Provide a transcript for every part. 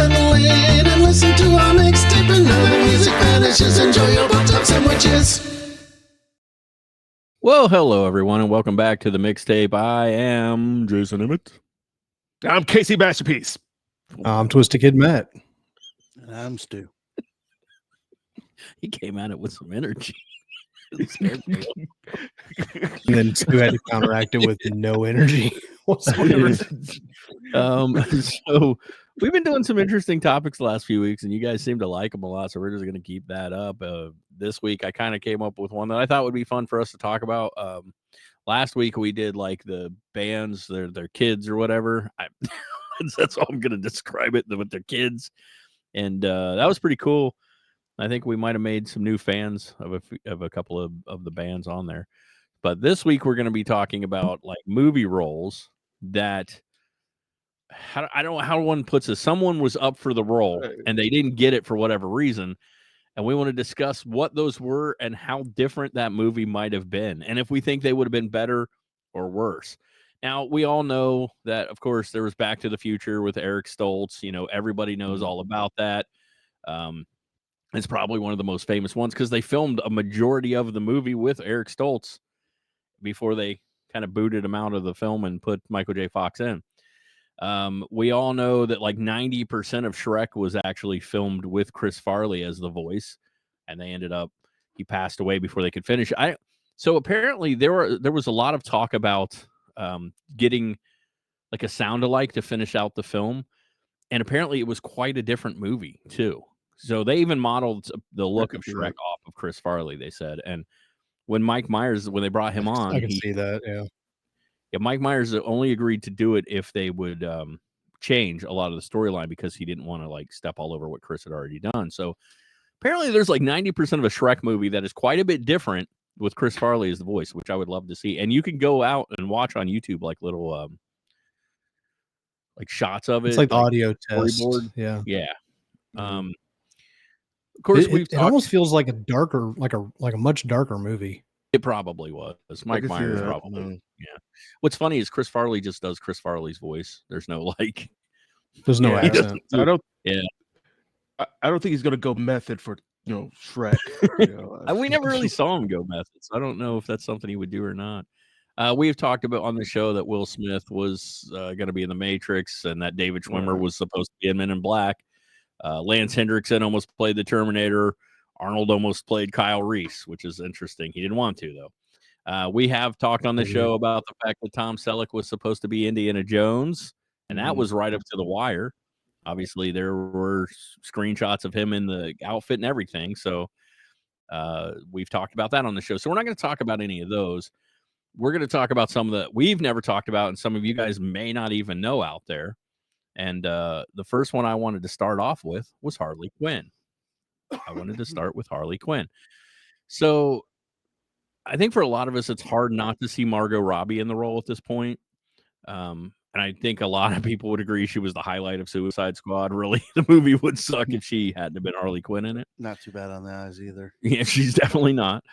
settle in and listen to our mixtape and now the music vanishes. Enjoy your butternut sandwiches. Well, hello everyone, and welcome back to the mixtape. I am Jason Emmett. I'm Casey Masterpiece. I'm Twisted Kid Matt. And I'm Stu. He came at it with some energy. It scared me. And then Stu had to counteract it with no energy whatsoever. So we've been doing some interesting topics the last few weeks, and you guys seem to like them a lot. So we're just going to keep that up. This week, I kind of came up with one that I thought would be fun for us to talk about. Last week we did like the bands, their kids or whatever. That's how I'm going to describe it, with their kids, and that was pretty cool. I think we might have made some new fans of a couple of the bands on there. But this week we're going to be talking about like movie roles that I don't know how one puts it. Someone was up for the role and they didn't get it for whatever reason. And we want to discuss what those were and how different that movie might have been. And if we think they would have been better or worse. Now, we all know that, of course, there was Back to the Future with Eric Stoltz. You know, everybody knows all about that. It's probably one of the most famous ones because they filmed a majority of the movie with Eric Stoltz before they kind of booted him out of the film and put Michael J. Fox in. We all know that like 90% of Shrek was actually filmed with Chris Farley as the voice, and he passed away before they could finish. So apparently there was a lot of talk about getting like a sound alike to finish out the film, and apparently it was quite a different movie too. So they even modeled the look of Shrek off of Chris Farley, they said. And when Mike Myers, when they brought him on, I can see that, yeah. Yeah, Mike Myers only agreed to do it if they would change a lot of the storyline because he didn't want to like step all over what Chris had already done. So apparently there's like 90% of a Shrek movie that is quite a bit different with Chris Farley as the voice, which I would love to see. And you can go out and watch on YouTube like little like shots of it. It's like the audio test. Storyboard. Yeah. Yeah. Of course, it almost feels like a darker, like a much darker movie. It probably was. Mike Myers probably. Yeah. What's funny is Chris Farley just does Chris Farley's voice. There's no like. There's no accent. I don't. Yeah. I don't think he's gonna go method for Shrek. We never really saw him go method, so I don't know if that's something he would do or not. We've talked about on the show that Will Smith was going to be in The Matrix, and that David Schwimmer was supposed to be in Men in Black. Lance Hendrickson almost played the Terminator. Arnold almost played Kyle Reese, which is interesting. He didn't want to, though. We have talked on the show about the fact that Tom Selleck was supposed to be Indiana Jones, and that was right up to the wire. Obviously, there were screenshots of him in the outfit and everything. So we've talked about that on the show. So we're not going to talk about any of those. We're going to talk about some that we've never talked about and some of you guys may not even know out there. And the first one I wanted to start off with was Harley Quinn. I wanted to start with Harley Quinn. So I think for a lot of us, it's hard not to see Margot Robbie in the role at this point. And I think a lot of people would agree she was the highlight of Suicide Squad. Really, the movie would suck if she hadn't have been Harley Quinn in it. Not too bad on the eyes either. Yeah, she's definitely not.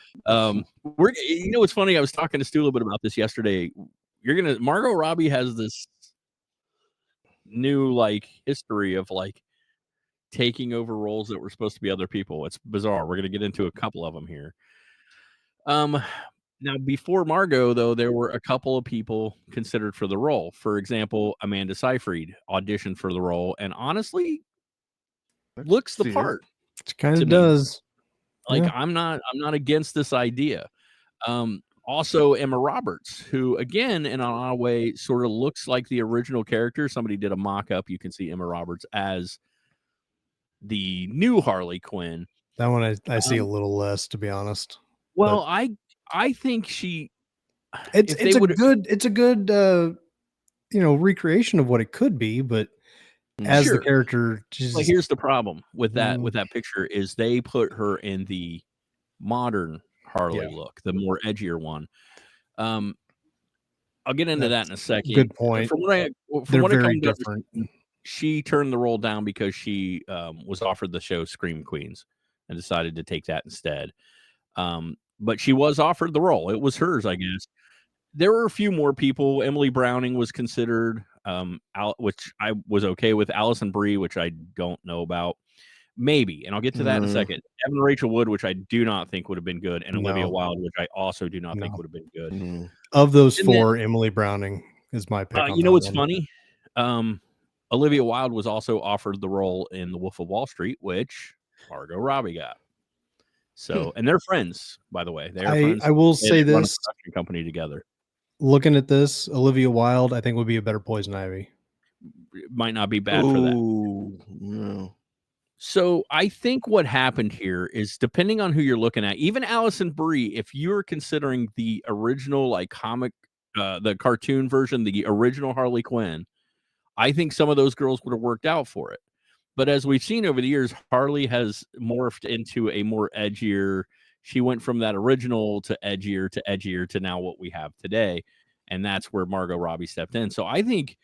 What's funny? I was talking to Stu a little bit about this yesterday. Margot Robbie has this new like history of like taking over roles that were supposed to be other people. It's bizarre. We're going to get into a couple of them here. Now, before Margot, though, there were a couple of people considered for the role. For example, Amanda Seyfried auditioned for the role, and honestly, looks the part. It kind of does. Like, yeah. I'm not against this idea. Also, Emma Roberts, who, again, in an odd way, sort of looks like the original character. Somebody did a mock-up. You can see Emma Roberts as the new Harley Quinn. That one I see a little less, to be honest. Well, I think she. It's a good recreation of what it could be, but as the character, like, here's the problem with that picture is they put her in the modern Harley look, the more edgier one. I'll get into that in a second. Good point. From what I come different. She turned the role down because she was offered the show Scream Queens and decided to take that instead. But she was offered the role. It was hers, I guess. There were a few more people. Emily Browning was considered. which I was okay with. Allison Brie, which I don't know about. Maybe, and I'll get to that in a second. Evan Rachel Wood, which I do not think would have been good, and Olivia Wilde, which I also do not think would have been good. Of those four, Emily Browning is my pick. On you know what's one. funny? Olivia Wilde was also offered the role in The Wolf of Wall Street, which Margot Robbie got. So, and they're friends, by the way. They are friends. I will say run a this: production company together. Looking at this, Olivia Wilde, I think would be a better Poison Ivy. It might not be bad for that. No. So I think what happened here is, depending on who you're looking at, even Allison Brie, if you're considering the original like comic, the cartoon version, the original Harley Quinn, I think some of those girls would have worked out for it. But as we've seen over the years, Harley has morphed into a more edgier. She went from that original to edgier to now what we have today. And that's where Margot Robbie stepped in. So I think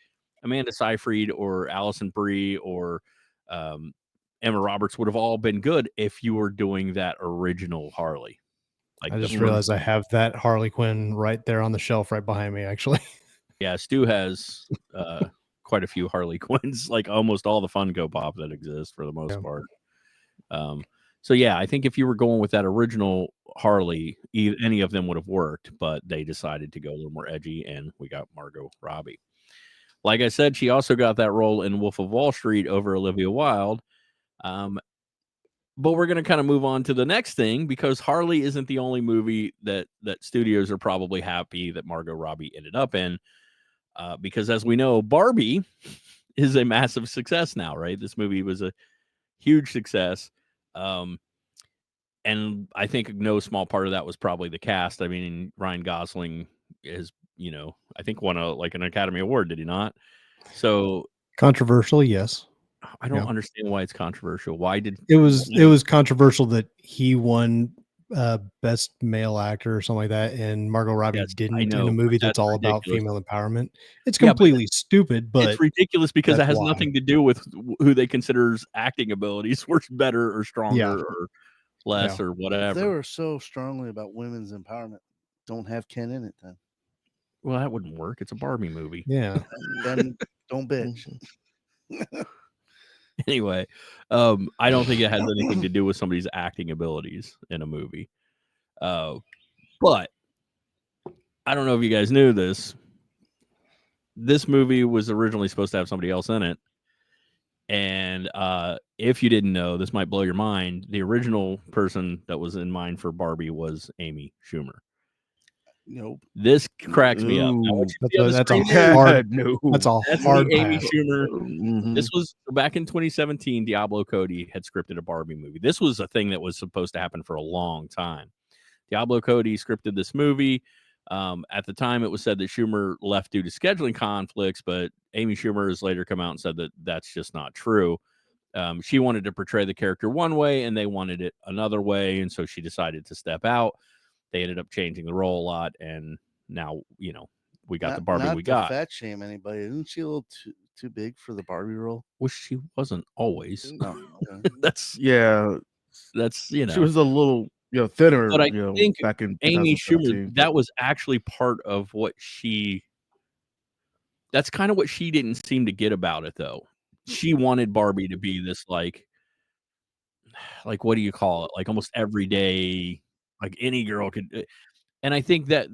Amanda Seyfried or Allison Brie or Emma Roberts would have all been good if you were doing that original Harley. Like, I just realized I have that Harley Quinn right there on the shelf right behind me, actually. Yeah, Stu has quite a few Harley Quinns, like almost all the Funko Pop that exists for the most part. So yeah, I think if you were going with that original Harley, any of them would have worked, but they decided to go a little more edgy, and we got Margot Robbie. Like I said, she also got that role in Wolf of Wall Street over Olivia Wilde. But we're going to kind of move on to the next thing, because Harley isn't the only movie that studios are probably happy that Margot Robbie ended up in. Because as we know, Barbie is a massive success now, right? This movie was a huge success. And I think no small part of that was probably the cast. I mean, Ryan Gosling is, I think won an Academy Award, did he not? So controversial, yes. I don't understand why it's controversial. Why did it was controversial that he won best male actor or something like that, and Margot Robbie didn't in a movie that's all about female empowerment? It's completely stupid, but it's ridiculous because it has nothing to do with who they consider's acting abilities were better or stronger or less or whatever. If they were so strongly about women's empowerment, don't have Ken in it then. Well, that wouldn't work. It's a Barbie movie. Yeah. Then don't bitch. Anyway, I don't think it has anything to do with somebody's acting abilities in a movie. But I don't know if you guys knew this. This movie was originally supposed to have somebody else in it. And if you didn't know, this might blow your mind. The original person that was in mind for Barbie was Amy Schumer. Nope. This cracks me up. That's a hard Amy pass. Schumer. This was back in 2017. Diablo Cody had scripted a Barbie movie. This was a thing that was supposed to happen for a long time. Diablo Cody scripted this movie. At the time, it was said that Schumer left due to scheduling conflicts, but Amy Schumer has later come out and said that that's just not true. She wanted to portray the character one way, and they wanted it another way, and so she decided to step out. They ended up changing the role a lot, and now we got the Barbie we got. Not to fat shame anybody, isn't she a little too big for the Barbie role? Which she wasn't always. No, okay. That's She was a little thinner. But I think back in Amy Schumer, that was actually part of what that's kind of what she didn't seem to get about it, though. She wanted Barbie to be this like what do you call it? Like almost everyday, like any girl could. And I think that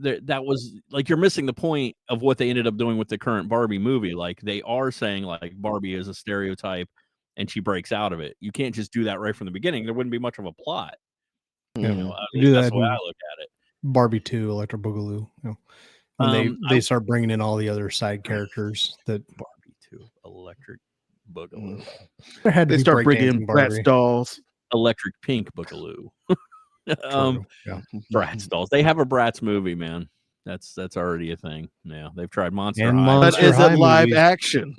was like, you're missing the point of what they ended up doing with the current Barbie movie. Like, they are saying like Barbie is a stereotype and she breaks out of it. You can't just do that right from the beginning. There wouldn't be much of a plot. That's the way I look at it. Barbie 2, Electric Boogaloo. And they start bringing in all the other side characters that Barbie 2, Electric Boogaloo. They start bringing in Bratz dolls. Electric Pink Boogaloo. Bratz dolls. They have a Bratz movie, man. That's already a thing. Yeah, they've tried Monster High. But is it live action?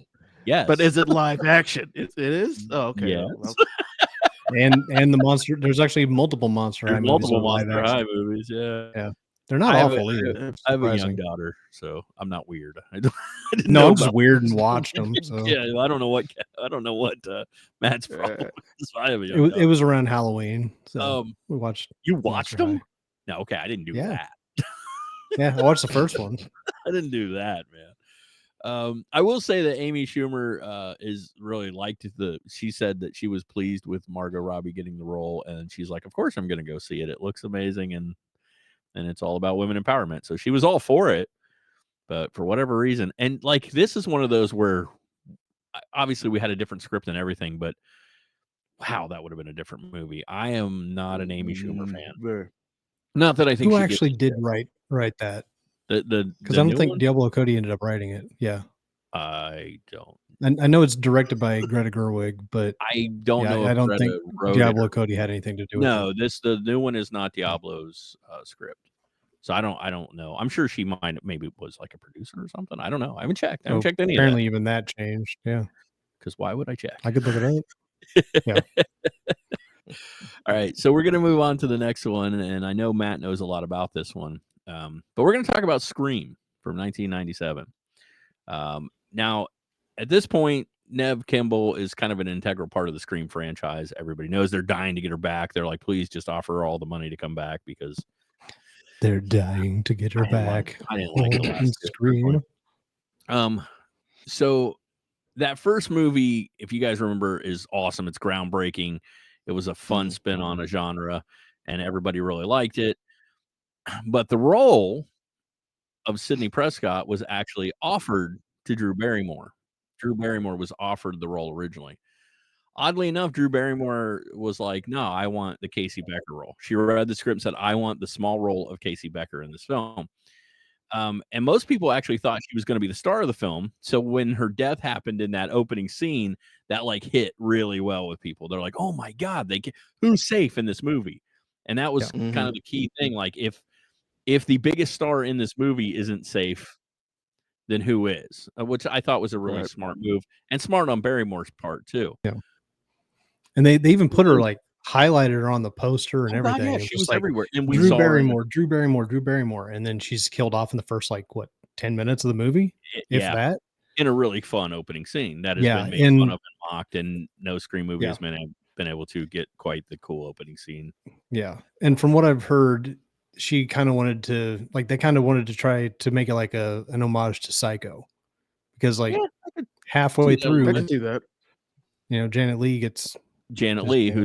Yes. But is it live action? It is? Oh, okay. Yeah. and the monster, there's actually multiple Monster High movies. Multiple Monster High movies, yeah. They're not awful either. I have a young daughter, so I'm not weird. I'm just weird and watched them. So. Yeah, I don't know what Matt's problem is. I have a young it was around Halloween, so we watched. You watched them? No, okay, I didn't do that. Yeah, I watched the first one. I didn't do that, I will say that Amy Schumer is really liked she said that she was pleased with Margot Robbie getting the role, and she's like, of course I'm gonna go see it. It looks amazing, and it's all about women empowerment. So she was all for it, but for whatever reason, and like this is one of those where obviously we had a different script and everything, but wow, that would have been a different movie. I am not an Amy Schumer fan. Very. Not that I think Who she actually did write that. Because I don't think Diablo Cody ended up writing it. Yeah, I don't. I know it's directed by Greta Gerwig, but I don't know. I don't think Diablo Cody had anything to do with it. No, the new one is not Diablo's script, so I don't know. I'm sure she maybe was like a producer or something. I don't know. I haven't checked. I haven't checked any. Apparently, even that changed. Yeah, because why would I check? I could look it up. Yeah. All right, so we're gonna move on to the next one, and I know Matt knows a lot about this one, but we're gonna talk about Scream from 1997. Now, at this point, Neve Campbell is kind of an integral part of the Scream franchise. Everybody knows they're dying to get her back. They're like, please just offer her all the money to come back because they're dying to get her back. I didn't like the last Scream. So that first movie, if you guys remember, is awesome. It's groundbreaking. It was a fun spin on a genre, and everybody really liked it. But the role of Sidney Prescott was actually offered to Drew Barrymore. Drew Barrymore was offered the role originally. Oddly enough, Drew Barrymore was like, no, I want the Casey Becker role. She read the script and said, I want the small role of Casey Becker in this film. And most people actually thought she was going to be the star of the film. So when her death happened in that opening scene, that like hit really well with people. They're like, oh my God, who's safe in this movie? And that was kind of the key thing. Like if the biggest star in this movie isn't safe, then who is? Which I thought was a really smart move, and smart on Barrymore's part too. Yeah. And they even put her like highlighted her on the poster and everything. Yeah, she was like, everywhere. And we Drew saw Barrymore, and then she's killed off in the first 10 minutes of the movie, if that. In a really fun opening scene that has been made fun of and mocked, and no Scream movie has been able to get quite the cool opening scene. Yeah, and from what I've heard, she kind of wanted to try to make it like an homage to Psycho, because halfway through, I can do that. Janet Leigh gets. Janet Leigh, who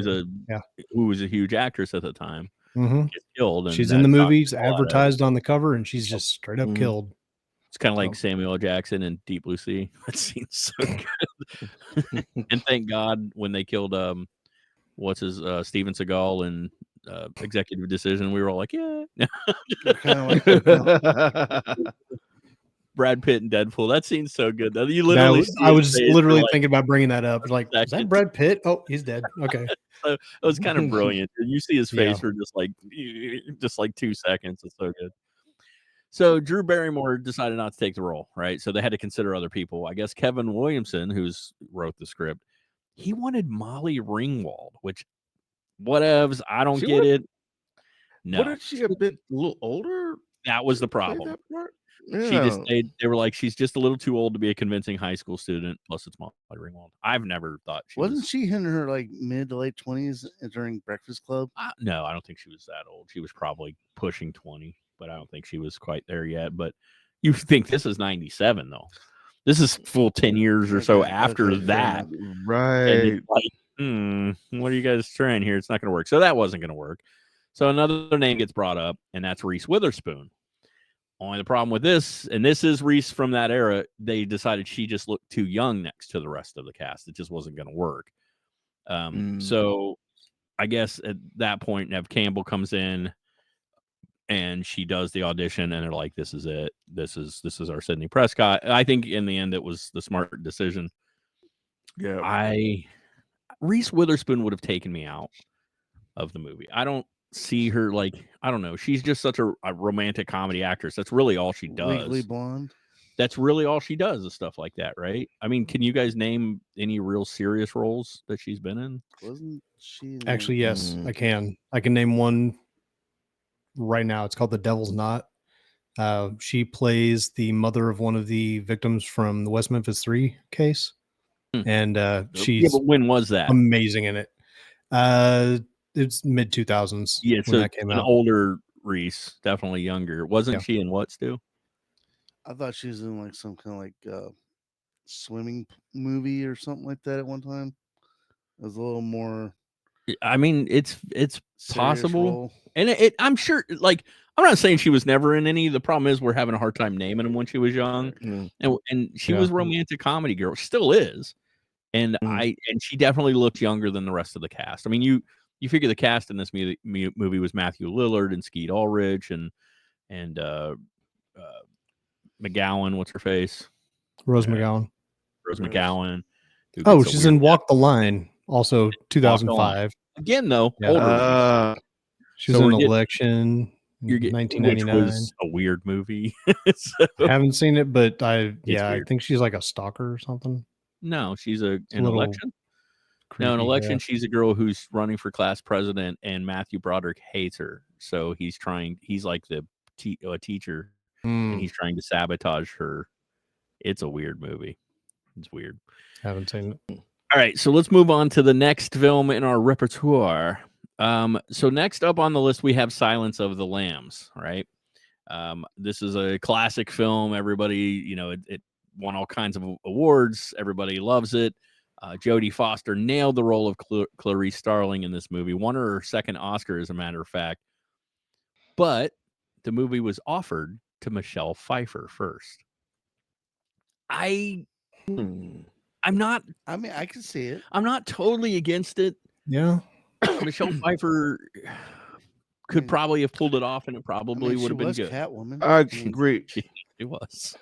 was a huge actress at the time, gets killed. And she's in the movies, advertised on the cover, and she's just straight up killed. It's kind of like Samuel L. Jackson in Deep Blue Sea. That scene's so good. And thank God when they killed Steven Seagal in Executive Decision, we were all like, yeah. Brad Pitt and Deadpool. That scene's so good. You literally, I was literally thinking about bringing that up. Like, is that Brad Pitt? Oh, he's dead. Okay. So it was kind of brilliant. You see his face for just like 2 seconds. It's so good. So Drew Barrymore decided not to take the role, right? So they had to consider other people. I guess Kevin Williamson, who's wrote the script, he wanted Molly Ringwald, which whatevs. I don't get it. No. Wasn't she a little older? That was the problem. She just they were like, she's just a little too old to be a convincing high school student. Plus, it's Molly Ringwald. I've never thought wasn't she in her like mid to late 20s during Breakfast Club? No, I don't think she was that old. She was probably pushing 20, but I don't think she was quite there yet. But you think this is 97 though? This is full 10 years or so after that, right? Like, what are you guys trying here? It's not going to work. So that wasn't going to work. So another name gets brought up, and that's Reese Witherspoon. Only the problem with this, and this is Reese from that era, they decided she just looked too young next to the rest of the cast. It just wasn't going to work. So I guess at that point, Neve Campbell comes in and she does the audition, and they're like, this is it. This is our Sidney Prescott. I think in the end, it was the smart decision. Yeah. Reese Witherspoon would have taken me out of the movie. I don't see her I don't know. She's just such a romantic comedy actress. That's really all she does. Legally Blonde. That's really all she does is stuff like that, right? I mean, can you guys name any real serious roles that she's been in? Wasn't she? Actually, yes, I can. I can name one right now. It's called The Devil's Knot. She plays the mother of one of the victims from the West Memphis 3 case. And she's but when was that? Amazing in it. It's mid 2000s. Yeah, when so that came an out. older Reese, definitely younger. Wasn't she in what, Stu? I thought she was in like some kind of like swimming movie or something like that at one time. It was a little more I mean, it's serious possible, role. and I'm sure. Like, I'm not saying she was never in any. The problem is we're having a hard time naming them when she was young, Mm, and she Yeah. was romantic comedy girl, still is, and Mm. she definitely looked younger than the rest of the cast. I mean, you figure the cast in this movie was Matthew Lillard and Skeet Ulrich and McGowan, what's her face, Rose Yeah. McGowan. Rose Rose. McGowan. who Oh, gets a she's weird in Walk the Line, also Line. 2005. again though, Yeah. older movie. She's so in we're getting- Election, You're getting, which 1999. was a weird movie. So, Haven't seen it, but I weird. think she's like a stalker or something. no, she's an little election. No, an Creepy, election. yeah. She's a girl who's running for class president, and Matthew Broderick hates her. So he's like the teacher, and Mm, he's trying to sabotage her. It's a weird movie. It's weird. haven't seen it. All right, so let's move on to the next film in our repertoire. So next up on the list, we have Silence of the Lambs, right? This is a classic film. Everybody, it won all kinds of awards. Everybody loves it. Jodie Foster nailed the role of Clarice Starling in this movie. Won her second Oscar, as a matter of fact. But the movie was offered to Michelle Pfeiffer first. Mm. I'm not I mean, I can see it. I'm not totally against it. Yeah. Michelle Pfeiffer could mean- probably have pulled it off, and it probably would she have been was good. Catwoman. I mean, agree. It was.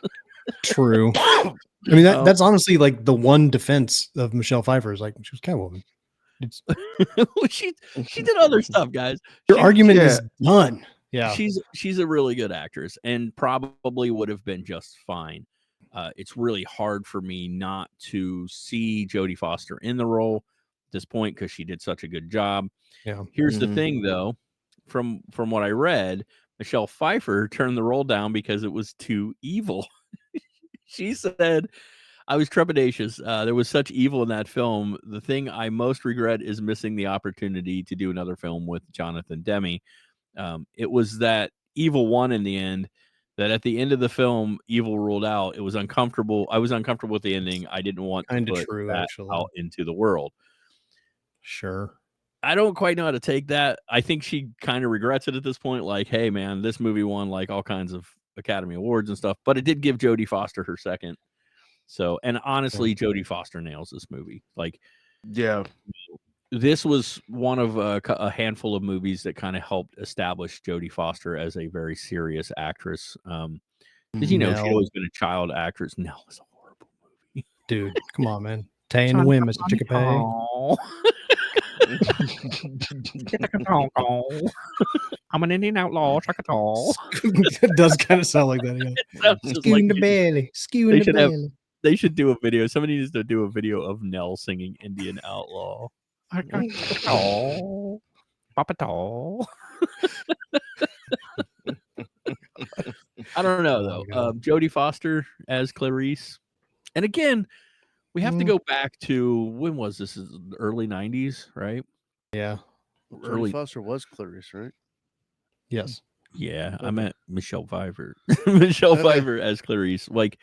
True. I mean, Oh. that's honestly like the one defense of Michelle Pfeiffer is like she was Catwoman. It's, she did other stuff, guys. your She- argument yeah. is done. Yeah. She's a really good actress and probably would have been just fine. It's really hard for me not to see Jodie Foster in the role at this point because she did such a good job. Yeah. Here's the Mhm. thing, though, from what I read, Michelle Pfeiffer turned the role down because it was too evil. She said, I was trepidatious. There was such evil in that film. The thing I most regret is missing the opportunity to do another film with Jonathan Demme. It was that evil won in the end, that at the end of the film, evil ruled out. It was uncomfortable. I was uncomfortable with the ending. I didn't want to Kinda put true, that actually. out into the world. Sure. I don't quite know how to take that. I think she kind of regrets it at this point. Like, hey, man, this movie won like all kinds of Academy Awards and stuff, but it did give Jodie Foster her second. So, and honestly, Jodie Foster nails this movie. Like, Yeah. this was one of a handful of movies that kind of helped establish Jodie Foster as a very serious actress. Because she'd Nell. always been a child actress. Nell is a horrible movie. Dude, come on, man. Tay and the Wim, Mr. Chickapay. I'm an Indian outlaw. Chakatall. It does kind of sound like that. Yeah. Sounds just Skew like in the you- belly. Skew in they the should have- belly. They should do a video. Somebody needs to do a video of Nell singing Indian Outlaw. Chakatall. Papatall. I don't know, Oh, though. God. Jodie Foster as Clarice. And again, we have to go back to, when was this? Is the early 90s, right? Yeah. Jodie early- Foster was Clarice, right? Yes. Yeah, I Okay. meant Michelle Pfeiffer. Michelle Okay. Pfeiffer as Clarice. Like,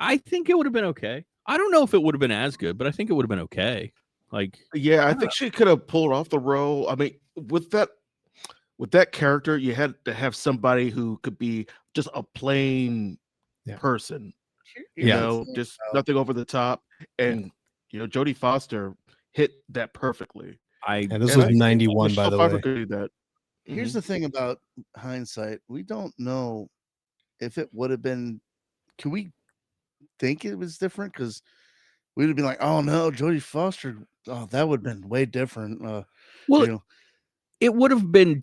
I think it would have been okay. I don't know if it would have been as good, but I think it would have been okay. Like, Yeah, I think she could have pulled off the role. I mean, with that character, you had to have somebody who could be just a plain Yeah. person, Yeah. just nothing over the top. And Jodie Foster hit that perfectly. And this And was I think 91, by Michelle the Pfeiffer way. could do that. Here's the thing about hindsight. We don't know if it would have been. Can we think it was different? Because we'd have been like, oh no, Jodie Foster. Oh, that would have been way different. well, you know, it would have been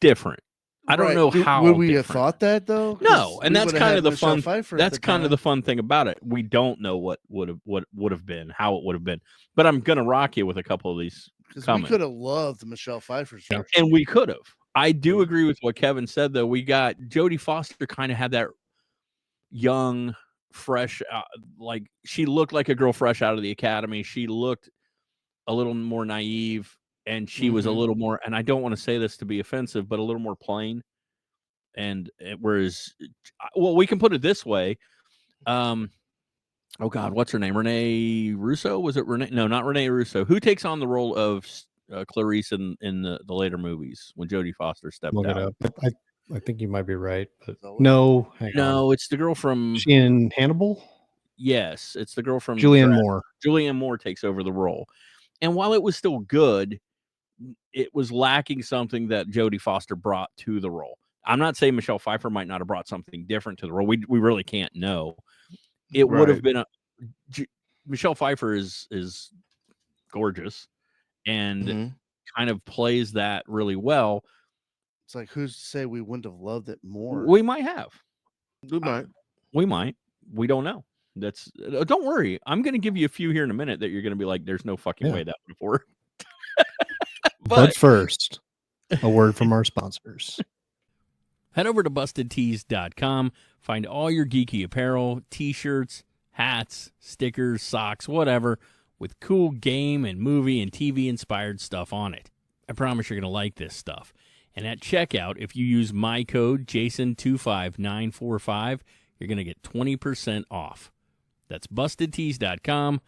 different. I don't right. know how. Would we have different. thought that though? 'Cause No, and we that's would've kind had of the Michelle fun. Pfeiffer at That's kind of the time. fun thing about it. We don't know what would have been, how it would have been. But I'm gonna rock you with a couple of these, 'Cause we comment. could have loved Michelle Pfeiffer's version. and we could have. I do agree with what Kevin said, though. We got Jodie Foster kind of had that young, fresh, like she looked like a girl fresh out of the academy. She looked a little more naive, and she was a Mhm. little more. And I don't want to say this to be offensive, but a little more plain. And whereas, well, we can put it this way. Oh God, what's her name? Renee Russo? Was it Renee? No, not Renee Russo. Who takes on the role of Clarice in the later movies when Jodie Foster stepped Look it out? up. I think you might be right, but Zoe? no, hang on. No, it's the girl from. She in Hannibal? Yes, it's the girl from Julianne Moore. Julianne Moore takes over the role, and while it was still good, it was lacking something that Jodie Foster brought to the role. I'm not saying Michelle Pfeiffer might not have brought something different to the role. We really can't know. It would have Right. been Michelle Pfeiffer is gorgeous and Mhm. kind of plays that really well. It's like, who's to say we wouldn't have loved it more? We might have. We might. We might. We don't know. That's don't worry. I'm going to give you a few here in a minute that you're going to be like, "There's no fucking Yeah. way that would have worked." But first, a word from our sponsors. Head over to bustedtees.com. Find all your geeky apparel, t-shirts, hats, stickers, socks, whatever, with cool game and movie and TV inspired stuff on it. I promise you're going to like this stuff. And at checkout, if you use my code Jason25945, you're going to get 20% off. That's bustedtees.com,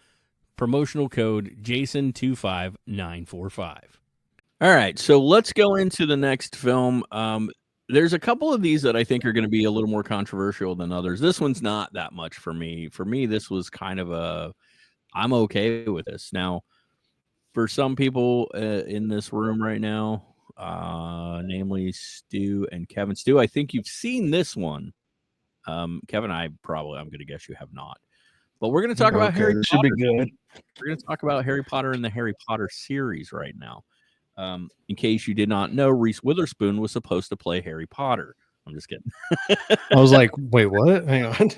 promotional code Jason25945. All right, so let's go into the next film. There's a couple of these that I think are going to be a little more controversial than others. This one's not that much for me. For me, this was kind of I'm okay with this. Now, for some people in this room right now, namely Stu and Kevin. Stu, I think you've seen this one. Kevin, I'm going to guess you have not. But we're going to talk about Harry this should be Potter. good. We're going to talk about Harry Potter and the Harry Potter series right now. In case you did not know, Reese Witherspoon was supposed to play Harry Potter. I'm just kidding. I was like, wait, what? Hang on.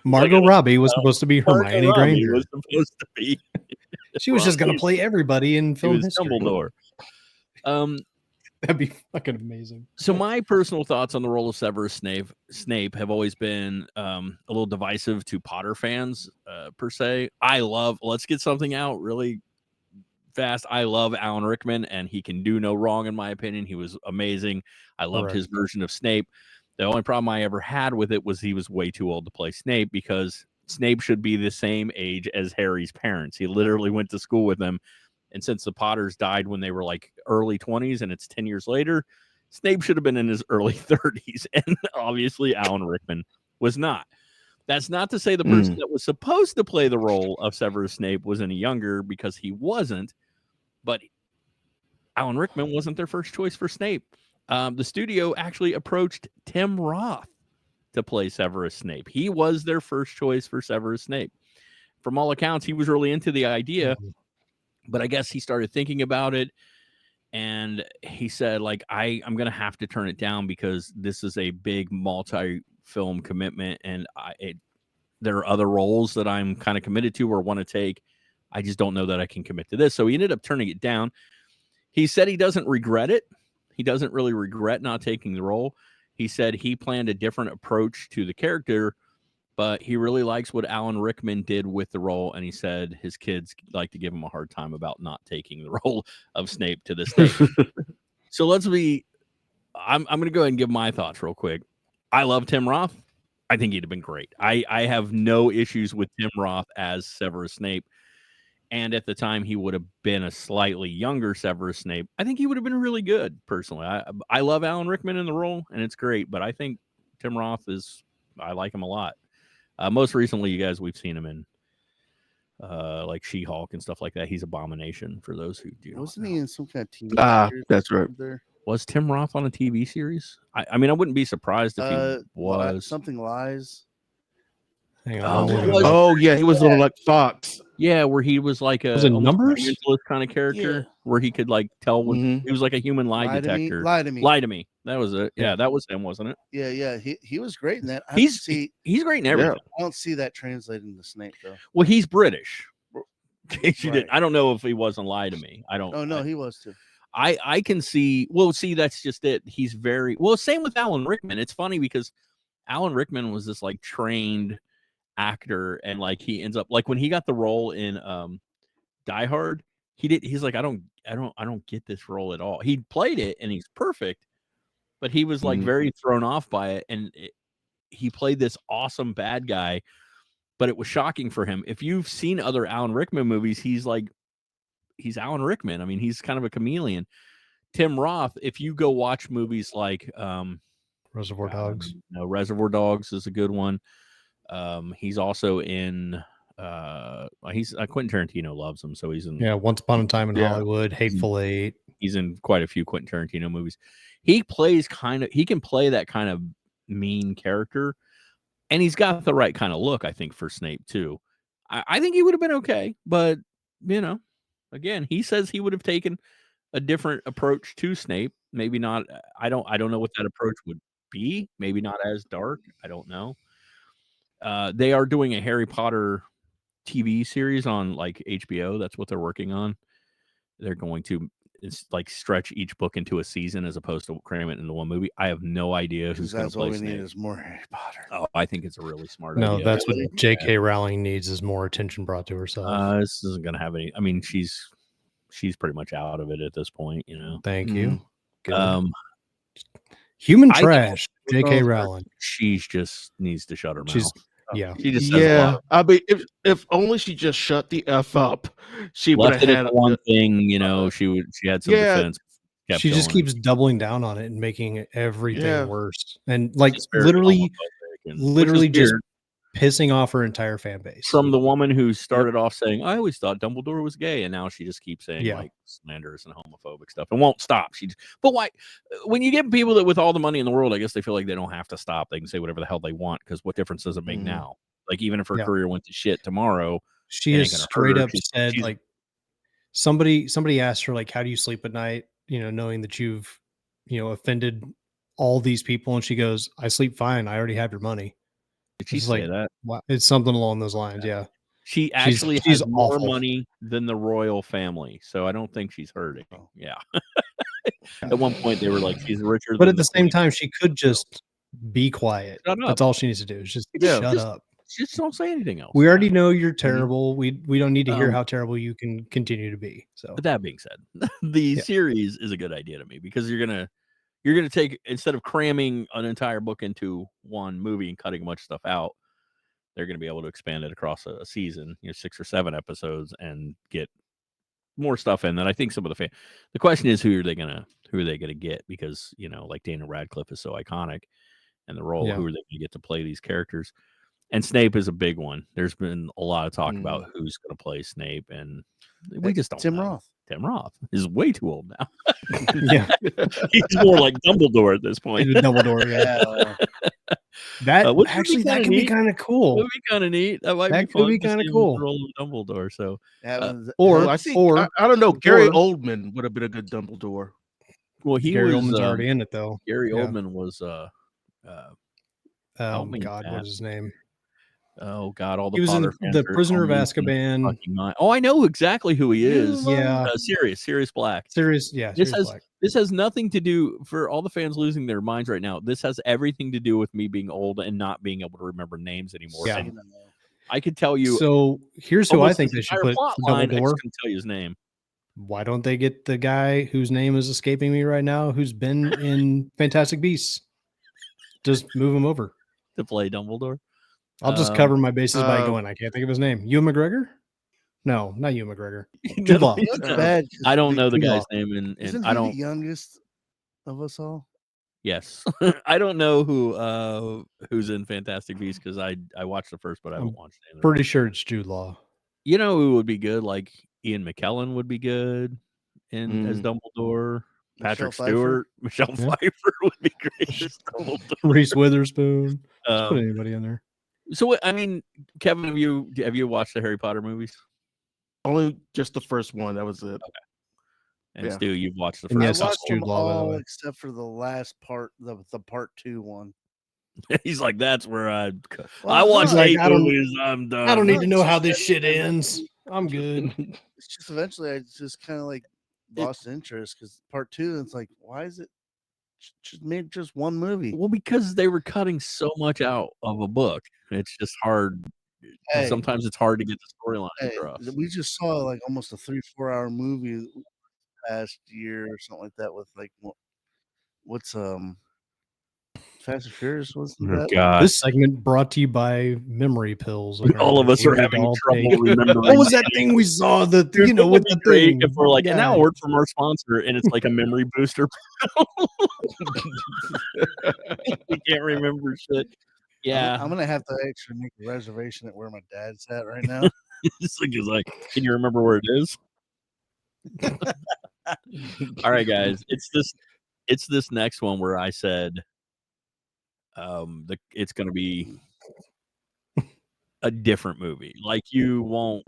Margot Robbie was supposed to be Hermione Margot Robbie Granger. was supposed to be. She was just going to play everybody in She film was history. Dumbledore. That'd be fucking amazing. So my personal thoughts on the role of Severus Snape have always been a little divisive to Potter fans per se. Let's get something out really fast. I love Alan Rickman, and he can do no wrong in my opinion. He was amazing. I loved his version of Snape. The only problem I ever had with it was he was way too old to play Snape, because Snape should be the same age as Harry's parents. He literally went to school with them. And since the Potters died when they were like early 20s and it's 10 years later, Snape should have been in his early 30s. And obviously Alan Rickman was not. That's not to say the person that was supposed to play the role of Severus Snape was any younger, because he wasn't. But Alan Rickman wasn't their first choice for Snape. The studio actually approached Tim Roth to play Severus Snape. He was their first choice for Severus Snape. From all accounts, he was really into the idea. But I guess he started thinking about it, and he said, like, I'm going to have to turn it down because this is a big multi-film commitment, and there are other roles that I'm kind of committed to or want to take. I just don't know that I can commit to this. So he ended up turning it down. He said he doesn't regret it. He doesn't really regret not taking the role. He said he planned a different approach to the character, but he really likes what Alan Rickman did with the role, and he said his kids like to give him a hard time about not taking the role of Snape to this day. So I'm going to go ahead and give my thoughts real quick. I love Tim Roth. I think he'd have been great. I have no issues with Tim Roth as Severus Snape. And at the time, he would have been a slightly younger Severus Snape. I think he would have been really good, personally. I love Alan Rickman in the role, and it's great. But I think Tim Roth I like him a lot. Most recently, you guys, we've seen him in like She-Hulk and stuff like that. He's Abomination, for those who do. Wasn't he in some kind of TV series? That's right. There? Was Tim Roth on a TV series? I mean, I wouldn't be surprised if he was. Something Lies. Hang Oh, on. it was- Oh yeah, he was on like Fox. Yeah, where he was like Was it almost Numbers? orientalist kind of character, Yeah. where he could like tell when he was like a human lie detector. Lie to me. Lie to me. That was it. Yeah, that was him, wasn't it? Yeah. He was great in that. He's great in everything. I don't see that translating to Snape though. Well, he's British. In case you Right. didn't, I don't know if he was on Lie to Me. I don't. Oh no, he was too. I can see. Well, see, that's just it. He's very well. Same with Alan Rickman. It's funny because Alan Rickman was this like trained actor, and like he ends up like when he got the role in Die Hard, he's like, I don't get this role at all. He played it and he's perfect, but he was like Mhm. very thrown off by it, and he played this awesome bad guy, but it was shocking for him. If you've seen other Alan Rickman movies, he's Alan Rickman. I mean, he's kind of a chameleon. Tim Roth, if you go watch movies like Reservoir Dogs. Reservoir Dogs is a good one. He's also in he's Quentin Tarantino loves him, so he's in Yeah, Once Upon a Time in Yeah. Hollywood, Hateful Eight. he's in quite a few Quentin Tarantino movies. He can play that kind of mean character, and he's got the right kind of look, I think, for Snape too. I think he would have been okay, but again, he says he would have taken a different approach to Snape. Maybe not. I don't know what that approach would be. Maybe not as dark. I don't know. They are doing a Harry Potter TV series on like HBO. That's what they're working on. They're going to stretch each book into a season as opposed to cram it into one movie. I have no idea who's going to That's all play we need Snape. is more Harry Potter. Oh, I think it's a really smart No, idea. that's what J.K. Rowling needs is more attention brought to herself. This isn't going to have any. I mean, she's pretty much out of it at this point. Thank you. Good. I Human think trash, J.K. Rowling. She just needs to shut her She's mouth. yeah. She just says a Yeah, lot. I mean, if only she just shut the f up, she would Left have it had at one thing. She had some yeah. defense. kept She just going. keeps doubling down on it and making everything Yeah. worse. And like She's very literally homophobic, and- which is literally just weird. pissing off her entire fan base. From the woman who started off saying, "I always thought Dumbledore was gay," and now she just keeps saying Yeah. like slanderous and homophobic stuff and won't stop. But why? When you get people that with all the money in the world, I guess they feel like they don't have to stop. They can say whatever the hell they want because what difference does it make Mhm. now? Like even if her Yeah. career went to shit tomorrow, She it ain't has gonna hurt straight her. up said she's- like somebody asked her like, how do you sleep at night, knowing that you've offended all these people, and she goes, I sleep fine, I already have your money. Did she It's say like, that? wow, it's something along those lines. Yeah. She She's- actually she's has more awful. money than the royal family, so I don't think she's hurting. Oh. Yeah. At one point, they were like, "She's richer." But than at the same queen. time, she could just be quiet. Shut up. That's all she needs to do is just Yeah. shut Just- up. just don't say anything else. We already know you're terrible. We don't need to hear Um, how terrible you can continue to be. So But that being said, the Yeah. series is a good idea to me because you're gonna take, instead of cramming an entire book into one movie and cutting a bunch of stuff out, they're gonna be able to expand it across a season, 6 or 7 episodes, and get more stuff in. That I think some of the the question is who are they gonna get, because like Daniel Radcliffe is so iconic, and the role Yeah. who are they gonna get to play these characters? And Snape is a big one. There's been a lot of talk Mm. about who's going to play Snape, and we just don't Tim know. Roth. Tim Roth is way too old now. yeah, He's more like Dumbledore at this point. David Dumbledore. Yeah, that which would be actually that kinda could be neat. kind of It cool. would be kind of neat. That might That be could fun be to kinda see him in cool. the role of Dumbledore. So, Or I think or I don't know. Gary or- Oldman would have been a good Dumbledore. well, he Gary was Oldman's already in it though. Gary Yeah. Oldman was Oh me, God, Matt. what is his name? oh god, all the He was in Potter fans The are Prisoner of losing their Azkaban. fucking mind. Oh, I know exactly who he is. Yeah, Sirius Black. Sirius This Black. has nothing to do, for all the fans losing their minds right now. This has everything to do with me being old and not being able to remember names anymore. Yeah. And I could tell you. So here's who I almost think this they should entire put plot for line, I Dumbledore. just couldn't tell you his name. Why don't they get the guy whose name is escaping me right now, who's been in Fantastic Beasts? Just move him over. To play Dumbledore. I'll just cover my bases by going, I can't think of his name. Ewan McGregor? No, not Ewan McGregor. Jude Law. he's That's not. bad. I don't know the Jude Law. guy's name, and Isn't I he don't. the youngest of us all? Yes, I don't know who's in Fantastic Beasts because I watched the first, but I haven't watched it. Pretty sure it's Jude Law. You know who would be good? Like Ian McKellen would be good as Dumbledore. Patrick Michelle Pfeiffer? Stewart, Michelle Yeah. Pfeiffer would be great as Dumbledore. Reese Witherspoon. Just put Um, anybody in there. so I mean, Kevin, have you watched the Harry Potter movies? Only just the first one. That was it. And Yeah. Stu, you've watched the And first. yes, I it's watched Jude them Law, by the all way. except for the last part, the part 2 one. He's like, that's where I Well, watched no, 8 I don't- movies. I'm done. I don't need to know it's how just this that- shit ends. I'm good. It's just eventually I just kind of like lost interest because part 2, it's like, why is it just made just one movie? Well, because they were cutting so much out of a book. It's just hard. Hey. Sometimes it's hard to get the storyline Hey, across. we just saw like almost a 3-4 hour movie past year or something like that with like what's Fast and Furious? Wasn't Oh that? God, This segment brought to you by memory pills. all of us are having trouble remembering. What was that thing we saw? That Dude, you know, wouldn't with it the be great thing. if we're like, and now a Yeah. word from our sponsor, and it's like a memory booster. We can't remember shit. Yeah, I'm gonna have to actually make a reservation at where my dad's at right now. it's like, can you remember where it is? All right, guys, it's this next one where I said, it's going to be a different movie. Like you won't.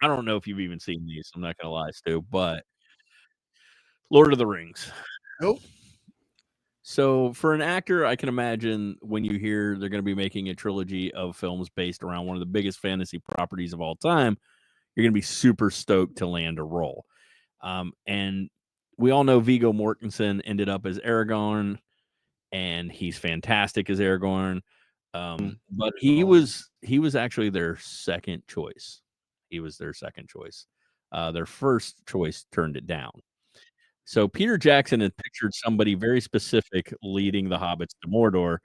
I don't know if you've even seen these. I'm not going to lie, Stu, but Lord of the Rings. Nope. So for an actor, I can imagine when you hear they're going to be making a trilogy of films based around one of the biggest fantasy properties of all time, you're going to be super stoked to land a role. And we all know Viggo Mortensen ended up as Aragorn, and he's fantastic as Aragorn. But he was actually their second choice. He was their second choice. Their first choice turned it down. So Peter Jackson had pictured somebody very specific leading the hobbits to Mordor.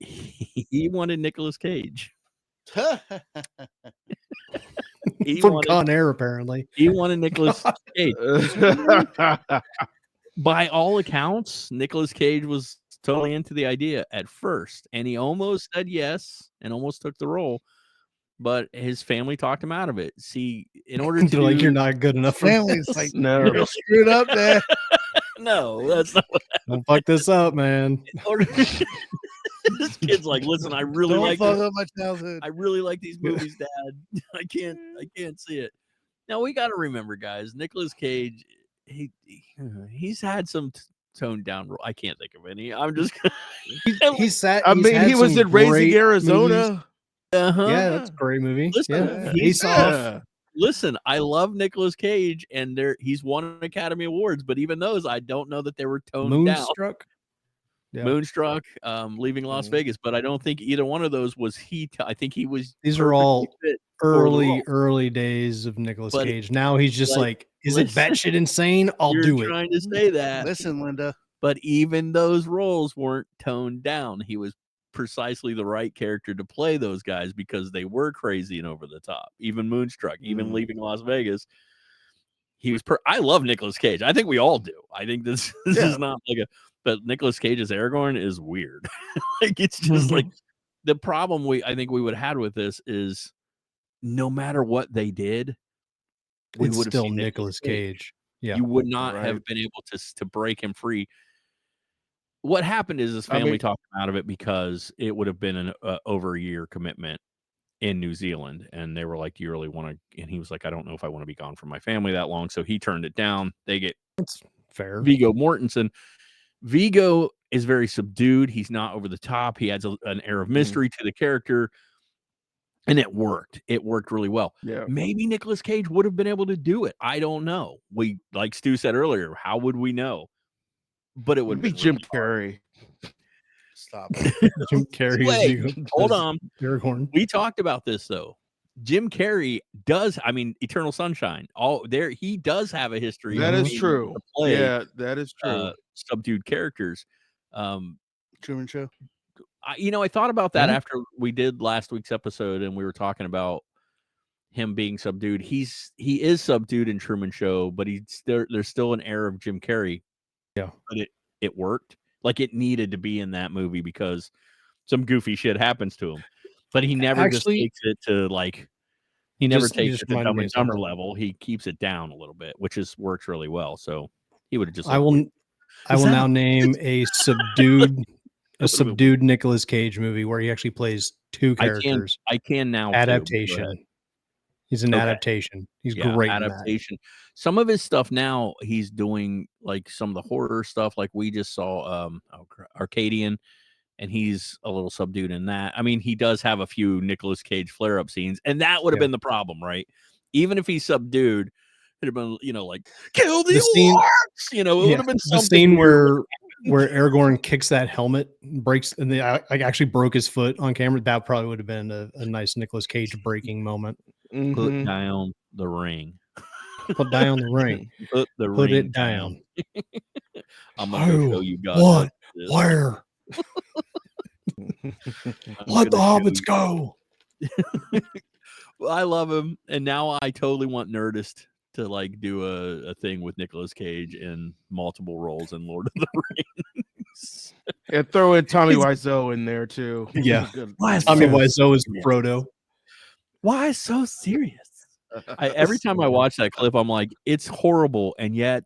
He wanted Nicolas Cage. He From wanted, Con Air, apparently. he wanted Nicolas Cage. By all accounts, Nicolas Cage was totally into the idea at first, and he almost said yes and almost took the role, but his family talked him out of it. See, in order to They're like, do- you're not good enough for Family's this. like, No. you screwed up, Dad. no, that's not what Don't fuck this up, man. in order- This kid's like, listen, I really Don't like fuck this. up my childhood. I really like these movies, Dad. I can't see it. Now we got to remember, guys. Nicolas Cage, he's had some toned down role. I can't think of any. I'm just. He's sat. I he's mean, had he was some in Raising great movies. Arizona. Uh-huh. Yeah, that's a great movie. Listen, Yeah, he's Face Off. Yeah. Listen, I love Nicolas Cage, and he's won Academy Awards, but even those, I don't know that they were toned down. Moonstruck. Yeah. Moonstruck, Leaving Las Mhm. Vegas, but I don't think either one of those was I think he was. These are all perfectly fit for the role. early days of Nicolas But Cage. Now he's just like, is it listen, batshit insane? I'll You're do it. trying to say that, Listen, Linda. but even those roles weren't toned down. He was precisely the right character to play those guys because they were crazy and over the top. Even Moonstruck, even Leaving Las Vegas, he was. I love Nicolas Cage. I think we all do. I think this is not like a. But Nicolas Cage's Aragorn is weird. Like it's just like the problem I think we would have had with this is no matter what they did, we It's would have still seen Nicolas Cage. Yeah. You would not Right. have been able to break him free. What happened is his I family mean- talked him out of it because it would have been an over a year commitment in New Zealand, and they were like, "Do you really want to?" And he was like, "I don't know if I want to be gone from my family that long." So he turned it down. They get That's fair. Viggo Mortensen. Viggo is very subdued. He's not over the top. He adds an air of mystery to the character, and it worked. It worked really well. Yeah. Maybe Nicolas Cage would have been able to do it. I don't know. We, like Stu said earlier, how would we know? But it would Would be Jim Carrey. Stop. Jim Carrey. Wait, hold on. Aragorn. We talked about this though. Jim Carrey does. I mean, Eternal Sunshine. He does have a history. That of is being true. able to play, Yeah, that is true. subdued characters. Truman Show. I thought about that Yeah. after we did last week's episode, and we were talking about him being subdued. He is subdued in Truman Show, but there's still an air of Jim Carrey. Yeah. But it worked. Like it needed to be in that movie because some goofy shit happens to him. But he never just Actually, takes it to like he never you takes just it to reminded Dumb me and of something. Dumber level. He keeps it down a little bit, which works really well. So he would have just I will now name a subdued Nicolas Cage movie where he actually plays two characters. I can now too, but go Adaptation. ahead. He's an Okay. adaptation. He's Yeah, great in that. adaptation. Some of his stuff now he's doing like some of the horror stuff, like we just saw Arcadian, and he's a little subdued in that. I mean, he does have a few Nicolas Cage flare-up scenes, and that would have Yeah. been the problem, right? Even if he's subdued, it'd have been, like kill the scene- orcs, it would Yeah, have been the something scene weird. where Aragorn kicks that helmet, breaks, and I actually broke his foot on camera. That probably would have been a nice Nicolas Cage breaking moment. Put Mhm. down the ring. Put down the ring. Put the Put ring it down. I'm gonna go show Who? you God. What? does this." Where? I'm Let the gonna show hobbits you- go. Well, I love him, and now I totally want Nerdist to like do a thing with Nicolas Cage in multiple roles in Lord of the Rings. And throw in Tommy He's- Wiseau in there too. Yeah. Good. Why is Tommy so Wiseau is serious? Frodo. Why so serious? Every time I watch that clip, I'm like, it's horrible, and yet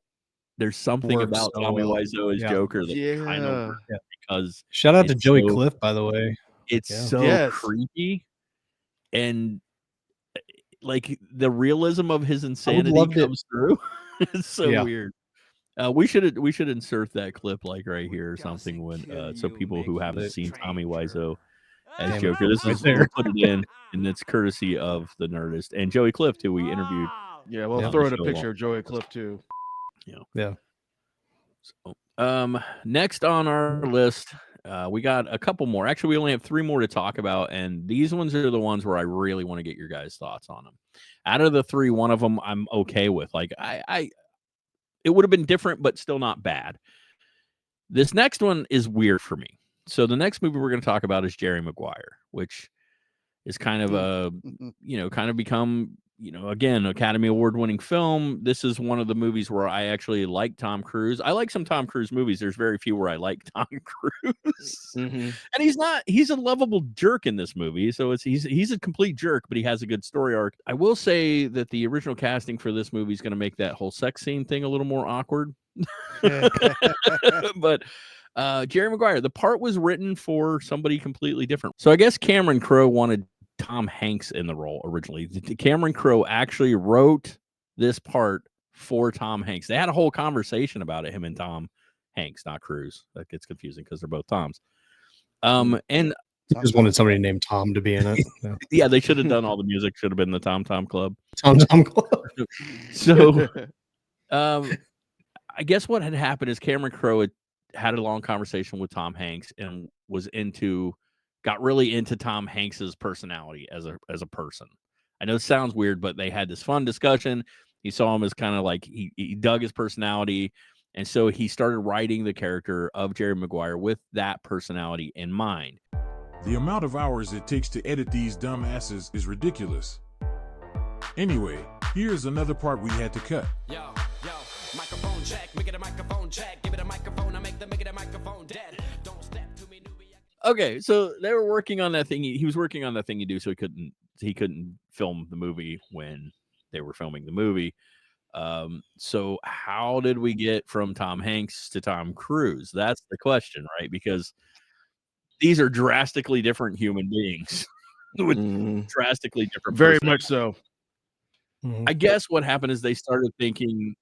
there's something Works about so Tommy well. Wiseau as Yeah. Joker that kind of Yeah. works because Shout out to It's Joey so- Cliff, by the way. it's Yeah. so Yes. creepy, and like the realism of his insanity loved it. comes through. It's so Yeah. weird. We should insert that clip like right here or something when so people who haven't seen Tommy Wiseau as Damn it, Joker, this right is there. we'll put it in, and it's courtesy of the Nerdist and Joey Cliff, who we interviewed. Yeah, we'll Yeah. throw in a So picture of Joey Cliff too. So, next on our list, we got a couple more. Actually, we only have 3 more to talk about, and these ones are the ones where I really want to get your guys' thoughts on them. Out of the 3, one of them I'm okay with. Like it would have been different, but still not bad. This next one is weird for me. So the next movie we're going to talk about is Jerry Maguire, which is kind of a kind of become, again, Academy Award winning film. This is one of the movies where I actually like Tom Cruise. I like some Tom Cruise movies. There's very few where I like Tom Cruise. Mhm. And he's a lovable jerk in this movie. So he's a complete jerk, but he has a good story arc. I will say that the original casting for this movie is going to make that whole sex scene thing a little more awkward. But Jerry Maguire, the part was written for somebody completely different. So I guess Cameron Crowe wanted Tom Hanks in the role originally. Cameron Crowe actually wrote this part for Tom Hanks. They had a whole conversation about it, him and Tom Hanks, not Cruise. That gets confusing because they're both Toms. And I just wanted somebody named Tom to be in it. Yeah. yeah, they should have done all the music. Should have been the Tom Club. Tom Club. So I guess what had happened is Cameron Crowe had a long conversation with Tom Hanks and got really into Tom Hanks's personality as a person. I know it sounds weird, but they had this fun discussion. He saw him as kind of like he dug his personality, and so he started writing the character of Jerry Maguire with that personality in mind. The amount of hours it takes to edit these dumbasses is ridiculous. Anyway, here's another part we had to cut. Yo, microphone check, make it a microphone check, give it a microphone, I make it a microphone dead. Don't step to me, newbie. Okay, so they were working on that thing. He was working on that thing you do, so he couldn't film the movie when they were filming the movie. So how did we get from Tom Hanks to Tom Cruise? That's the question, right? Because these are drastically different human beings with Mhm. drastically different. Very personalities. much so. Mhm. I guess what happened is they started thinking,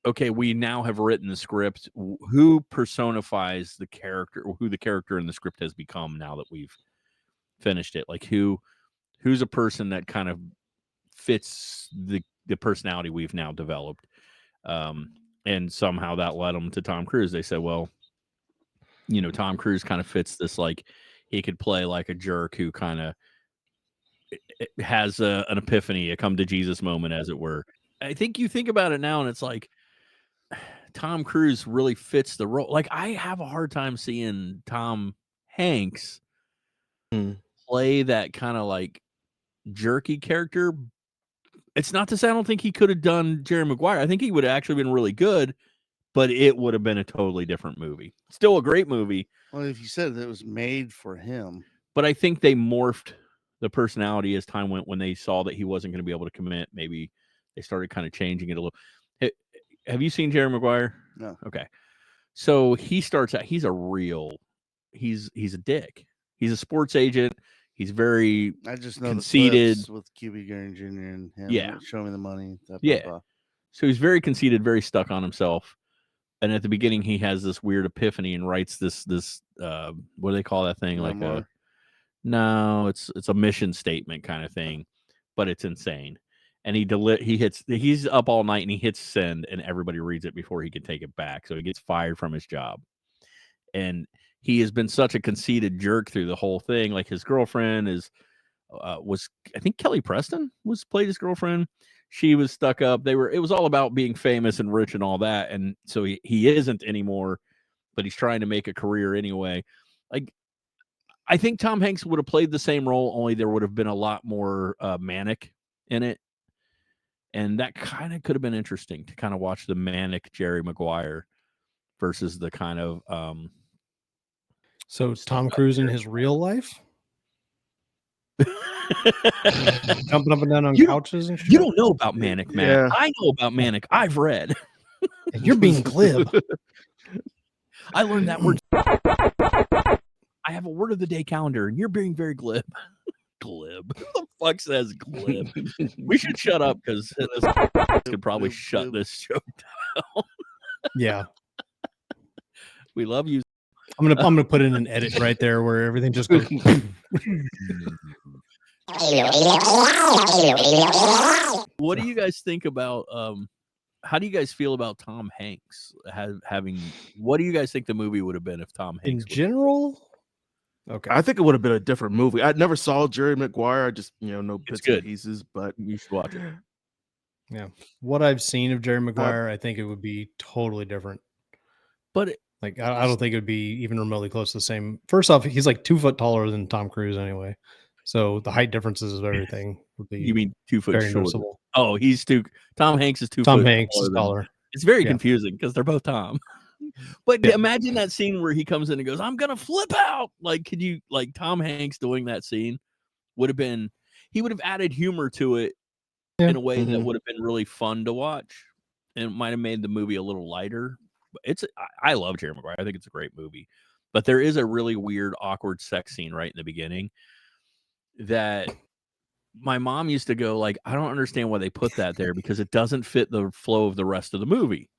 okay, we now have written the script. Who personifies the character, or who the character in the script has become now that we've finished it? Like who's a person that kind of fits the personality we've now developed? And somehow that led them to Tom Cruise. They said, well, Tom Cruise kind of fits this, like he could play like a jerk who kind of has an epiphany, a come to Jesus moment, as it were. I think you think about it now, and it's like Tom Cruise really fits the role. Like I have a hard time seeing Tom Hanks play that kind of like jerky character. It's not to say I don't think he could have done Jerry Maguire. I think he would have actually been really good, but it would have been a totally different movie. Still a great movie, Well, if you said that it was made for him, but I think they morphed the personality as time went. When they saw that he wasn't going to be able to commit, maybe they started kind of changing it a little. Have you seen Jerry Maguire? No. Okay. So he starts out, he's a dick. He's a sports agent. He's very I just know conceited. the clips with QB Gary Jr. and him. Yeah. Show me the money. Blah, blah, Yeah. blah. So he's very conceited, very stuck on himself. And at the beginning, he has this weird epiphany and writes this what do they call that thing? Memoir? No, it's a mission statement kind of thing, but it's insane. And he's up all night and he hits send, and everybody reads it before he can take it back. So he gets fired from his job. And he has been such a conceited jerk through the whole thing. Like his girlfriend was I think Kelly Preston played his girlfriend. She was stuck up. It was all about being famous and rich and all that. And so he isn't anymore. but he's trying to make a career anyway. Like, I think Tom Hanks would have played the same role, only there would have been a lot more manic in it. And that kind of could have been interesting to kind of watch the manic Jerry Maguire versus the kind of So Tom Cruise in his real life, jumping up and down on You- couches and shit. you don't know about manic, Matt. Yeah. I know about manic. I've read. You're being glib. I learned that word. I have a word of the day calendar, and you're being very glib. Glib. Who the fuck says glib? We should shut up because this could probably shut this show down. Yeah, We love you. I'm gonna put in an edit right there where everything just goes. What do you guys think about how do you guys feel about Tom Hanks having what do you guys think the movie would have been if Tom In Hanks general, okay. I think it would have been a different movie. I never saw Jerry Maguire. I just know bits good. and pieces, but you should watch it. What I've seen of Jerry Maguire, I think it would be totally different. But Like, I don't think it would be even remotely close to the same. First off, he's like 2 foot taller than Tom Cruise anyway, so the height differences of everything would be you mean 2 foot very shorter. noticeable. Oh, Tom Hanks is 2 Tom foot Hanks is than- taller. It's very Yeah. confusing because they're both Tom. But Yeah. imagine that scene where he comes in and goes, "I'm gonna flip out." Like, could you like Tom Hanks doing that scene would have been he would have added humor to it in a way that Mhm. would have been really fun to watch. And it might have made the movie a little lighter. But I love Jerry Maguire. I think it's a great movie. But there is a really weird, awkward sex scene right in the beginning that my mom used to go like, I don't understand why they put that there because it doesn't fit the flow of the rest of the movie.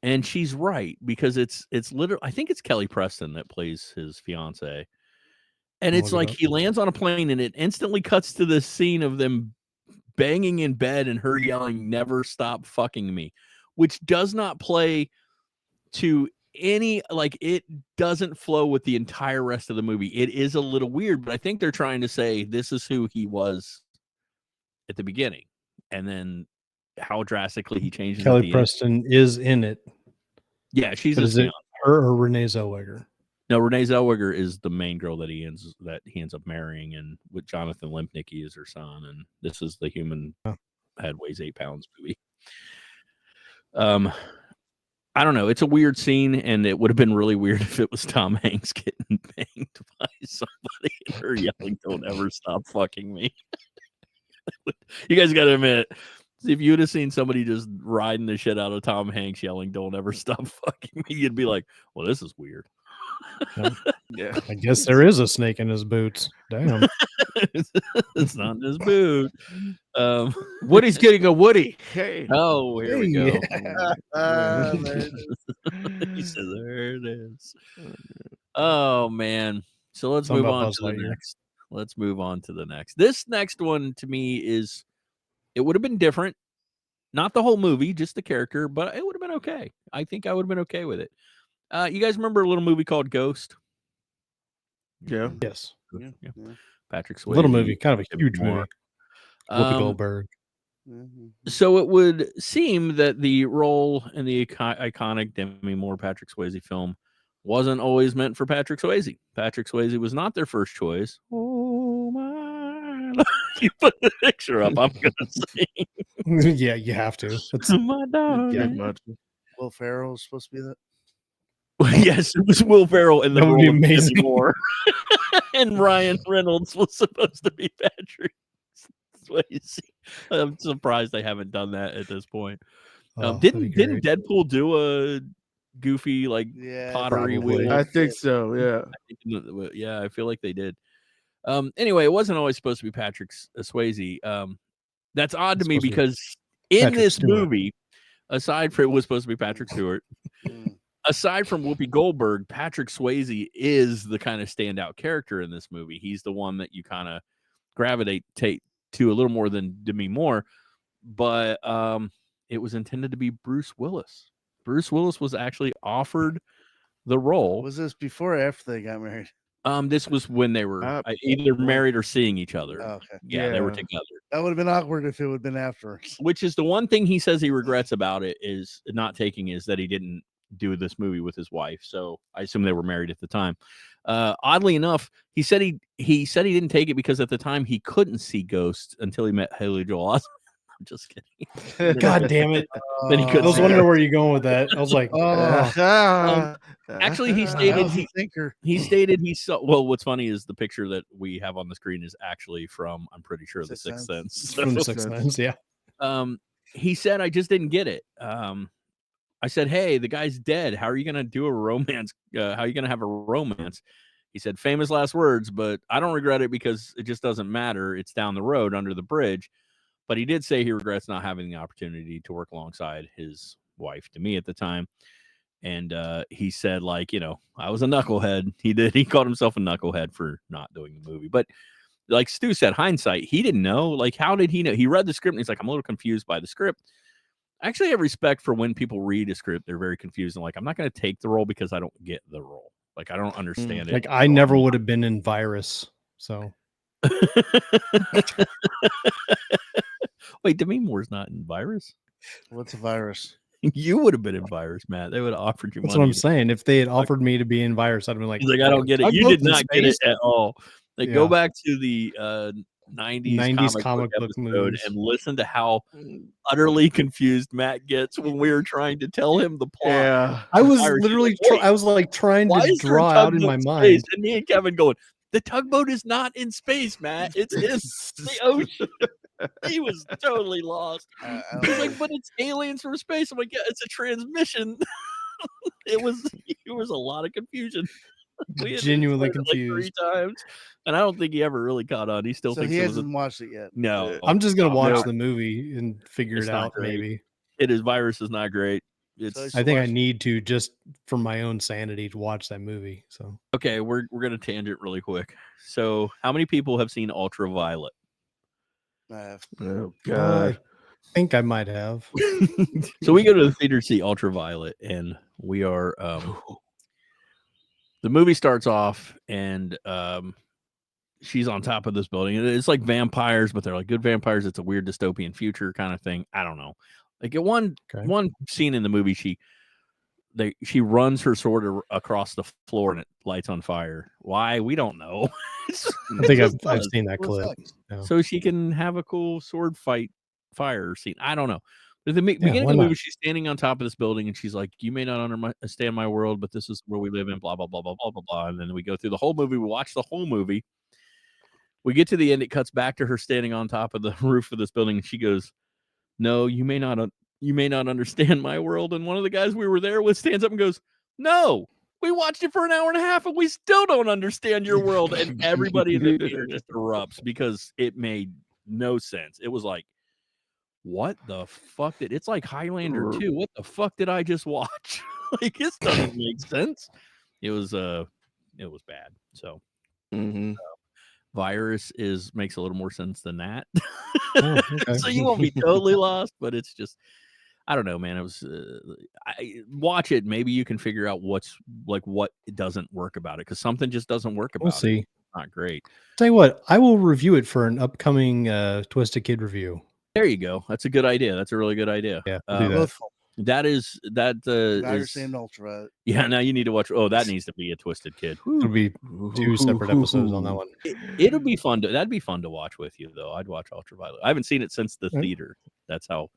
And she's right because it's literally I think it's Kelly Preston that plays his fiance. And I'll it's look it like up. he lands on a plane and it instantly cuts to this scene of them banging in bed and her yelling, "Never stop fucking me," which does not play to any like it doesn't flow with the entire rest of the movie. It is a little weird, but I think they're trying to say this is who he was at the beginning, and then how drastically he changes. at Kelly the end. Preston is in it. Yeah, she's But a is it her or Renee Zellweger? No, Renee Zellweger is the main girl that he ends up marrying, and with Jonathan Lipnicki is her son, and this is the human head weighs 8 pounds movie. I don't know. It's a weird scene, and it would have been really weird if it was Tom Hanks getting banged by somebody and her yelling, "Don't ever stop fucking me." You guys got to admit, if you'd have seen somebody just riding the shit out of Tom Hanks yelling, "Don't ever stop fucking me," you'd be like, "Well, this is weird." yeah. I guess there is a snake in his boots. Damn. It's not in his boot. Woody's getting a Woody. Hey. Oh, here we go. There it He said, "There it is." Oh man. So let's Something move about on Buzz to the Lightyear. next. Let's move on to the next. This next one to me is it would have been different. Not the whole movie, just the character, but it would have been okay. I think I would have been okay with it. You guys remember a little movie called Ghost? Yeah. Yes. Yeah. Patrick Swayze. Little movie, kind of a Demi huge Moore. movie. Whoopi Um, Goldberg. So it would seem that the role in the iconic Demi Moore Patrick Swayze film wasn't always meant for Patrick Swayze. Patrick Swayze was not their first choice. Oh my! You put the picture up. I'm gonna sing. Yeah, you have to. It's, My darling. Pretty much. Will Ferrell was supposed to be that. Yes, it was Will Ferrell in the That would role be of Demi amazing. Moore. And Ryan Reynolds was supposed to be Patrick Swayze. I'm surprised they haven't done that at this point. oh, that'd be Didn't great. Deadpool do a goofy like Yeah, pottery probably. wheel? I think so. Yeah. Yeah, I feel like they did. Anyway, it wasn't always supposed to be Patrick Swayze. That's odd to It's me supposed to be because in Patrick this Stewart. movie, aside from it was supposed to be Patrick Stewart, Mm. aside from Whoopi Goldberg, Patrick Swayze is the kind of standout character in this movie. He's the one that you kind of gravitate to a little more than Demi Moore, but it was intended to be Bruce Willis. Bruce Willis was actually offered the role. Was this before or after they got married? This was when they were Uh, either married or seeing each other. Oh, okay. Yeah, they were Yeah. together. That would have been awkward if it would have been afterwards. Which is the one thing he says he regrets about it is not taking is that he didn't do this movie with his wife. So I assume they were married at the time. Oddly enough, he said he didn't take it because at the time he couldn't see ghosts until he met Haley Joel Osment. I'm just kidding. God damn it! Then he I couldn't was see wondering where you're going with that. I was like, Oh, Actually, he I stated was a thinker. he stated he saw. Well, what's funny is the picture that we have on the screen is actually from, I'm pretty sure, The Sixth Sixth Sense. it's from the Sixth Sense. Yeah. He said, I just didn't get it. I said, hey, the guy's dead. How are you going to do a romance? How are you going to have a romance? He said, famous last words, but I don't regret it because it just doesn't matter. It's down the road under the bridge. But he did say he regrets not having the opportunity to work alongside his wife, to me at the time. And he said, like, I was a knucklehead. He called himself a knucklehead for not doing the movie. But like Stu said, hindsight, he didn't know. Like, how did he know? He read the script and he's like, I'm a little confused by the script. I actually have respect for when people read a script, they're very confused and like, I'm not going to take the role because I don't get the role. Like, I don't understand it. Like I never would have been in Virus. So Wait, Demi Moore's not in Virus? What's a virus? You would have been in Virus, Matt. They would have offered you that's money. what I'm saying. If they had offered me to be in Virus, I'd have been like, He's like, I don't get it. You did not get it at all. Like, go Yeah. back to the 90s comic book book episode movies. and listen to how utterly confused Matt gets when we were trying to tell him the plot. Yeah. I was Virus. He's literally, like, "Wait, I was like trying why to is there a draw out in tugboat my in mind. space?" And me and Kevin going, the tugboat is not in space, Matt. It's in the ocean. He was totally lost. I He's don't like, know. but it's aliens from space. I'm like, yeah, it's a transmission. It was a lot of confusion. We had to Genuinely explain it, like, 3 confused. times, and I don't think he ever really caught on. He still So thinks he it was hasn't watched it yet. no. I'm just gonna watch no. the movie and figure It's it not out. great. Maybe. It is Virus is not great. It's So I think I watch- need to just for my own sanity to watch that movie. So okay. We're gonna tangent really quick. So, how many people have seen Ultraviolet? I have. Oh God. I think I might have. So we go to the theater to see Ultraviolet, and we are the movie starts off, and she's on top of this building. It's like vampires, but they're like good vampires. It's a weird dystopian future kind of thing. I don't know. Like at one scene in the movie, she runs her sword across the floor and it lights on fire. Why? We don't know. I think I've seen that Cool clip. effects. Yeah. So she can have a cool sword fight fire scene. I don't know. But at the beginning of why the movie, not? she's standing on top of this building and she's like, you may not understand my world, but this is where we live in, blah, blah, blah, blah, blah, blah, blah. And then we go through the whole movie. We watch the whole movie. We get to the end. It cuts back to her standing on top of the roof of this building. And she goes, no, you may not understand my world. And one of the guys we were there with stands up and goes, no, we watched it for an hour and a half and we still don't understand your world. And everybody in the theater just erupts because it made no sense. It was like, what the fuck it's like Highlander 2. What the fuck did I just watch? Like, this doesn't make sense. It was bad. So Virus makes a little more sense than that. Oh, okay. So you won't be totally lost, but it's just, I don't know, man. It was watch it. Maybe you can figure out what doesn't work about it, because something just doesn't work about We'll see. it. It's not great. Tell you what, I will review it for an upcoming Twisted Kid review. There you go. That's a good idea. That's a really good idea. Yeah, we'll do that. Both That is Virus and Ultra. yeah. Now you need to watch. Oh, that needs to be a Twisted Kid. It'll be 2 separate episodes on that one. It'll be fun. That'd be fun to watch with you, though. I'd watch Ultraviolet. I haven't seen it since the Okay. theater. That's how.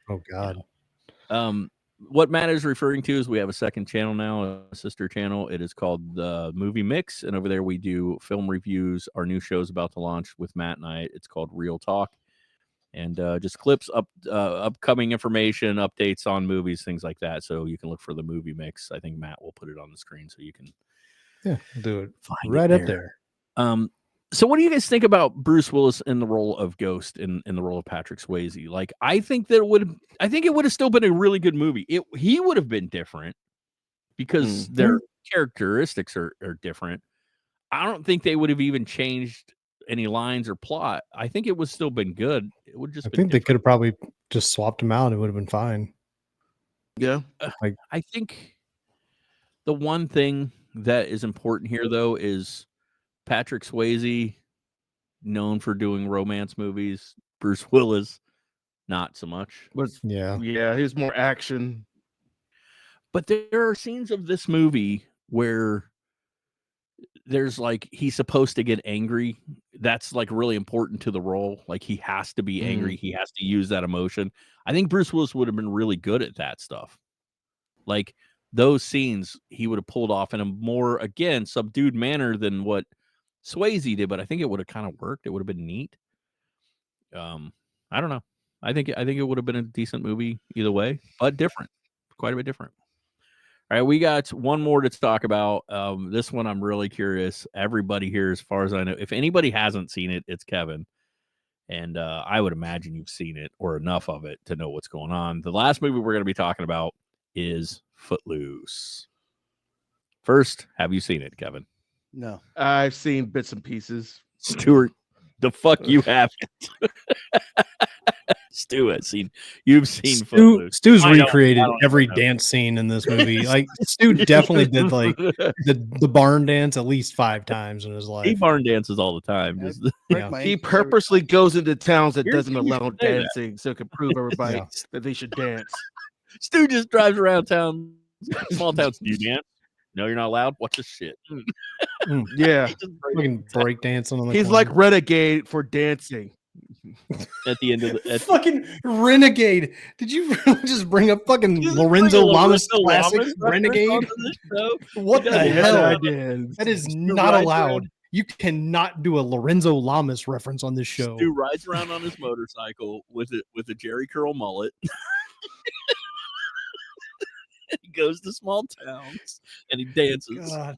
Oh God. What Matt is referring to is we have a second channel now, a sister channel. It is called the Movie Mix, and over there we do film reviews. Our new show's about to launch with Matt and I. It's called Real Talk, and just clips upcoming information, updates on movies, things like that. So you can look for the Movie Mix. I think Matt will put it on the screen so you can Yeah, we'll do it find right it up there. So what do you guys think about Bruce Willis in the role of Ghost in the role of Patrick Swayze? Like, I think it would have still been a really good movie. He would have been different because their characteristics are different. I don't think they would have even changed any lines or plot. I think it would still been good. It would just I been think they different. could have probably just swapped them out. It would have been fine. Yeah. I think the one thing that is important here, though, is Patrick Swayze, known for doing romance movies. Bruce Willis, not so much. But Yeah. yeah, he's more action. But there are scenes of this movie where there's like he's supposed to get angry. That's like really important to the role. Like he has to be angry. He has to use that emotion. I think Bruce Willis would have been really good at that stuff. Like those scenes he would have pulled off in a more, again, subdued manner than what Swayze did, but I think it would have kind of worked. It would have been neat. I don't know. I think it would have been a decent movie either way, but different, quite a bit different. All right, we got one more to talk about. This one I'm really curious. Everybody here, as far as I know, if anybody hasn't seen it, it's Kevin. And I would imagine you've seen it or enough of it to know what's going on. The last movie we're going to be talking about is Footloose. First, have you seen it, Kevin? No. I've seen bits and pieces. Stuart, the fuck you haven't. Stu has seen. You've seen Footloose. Stu's I know, recreated I don't every know. dance scene in this movie. Like Stu definitely did like the barn dance at least 5 times in his He life. barn dances all the time. I Just, break Yeah. my He ankles every purposely time. goes into towns that Here's doesn't what you allow should say that. dancing, so it can prove everybody Yeah. that they should dance. Stu just drives around town, small towns. Do you dance? No, you're not allowed. What's this shit? Yeah, He just breaks Fucking break dancing on the he's corner. like Renegade for dancing. at the end of the. Fucking Renegade. Did you really just bring up fucking You Lorenzo bring a Lamas Lorenzo classic Lamas reference Renegade? onto this show? What You the guys Yes, hell? I did. That is Stu not rides allowed. around- You cannot do a Lorenzo Lamas reference on this show. Stu rides around on his motorcycle with a Jerry curl mullet. He goes to small towns and he dances. God.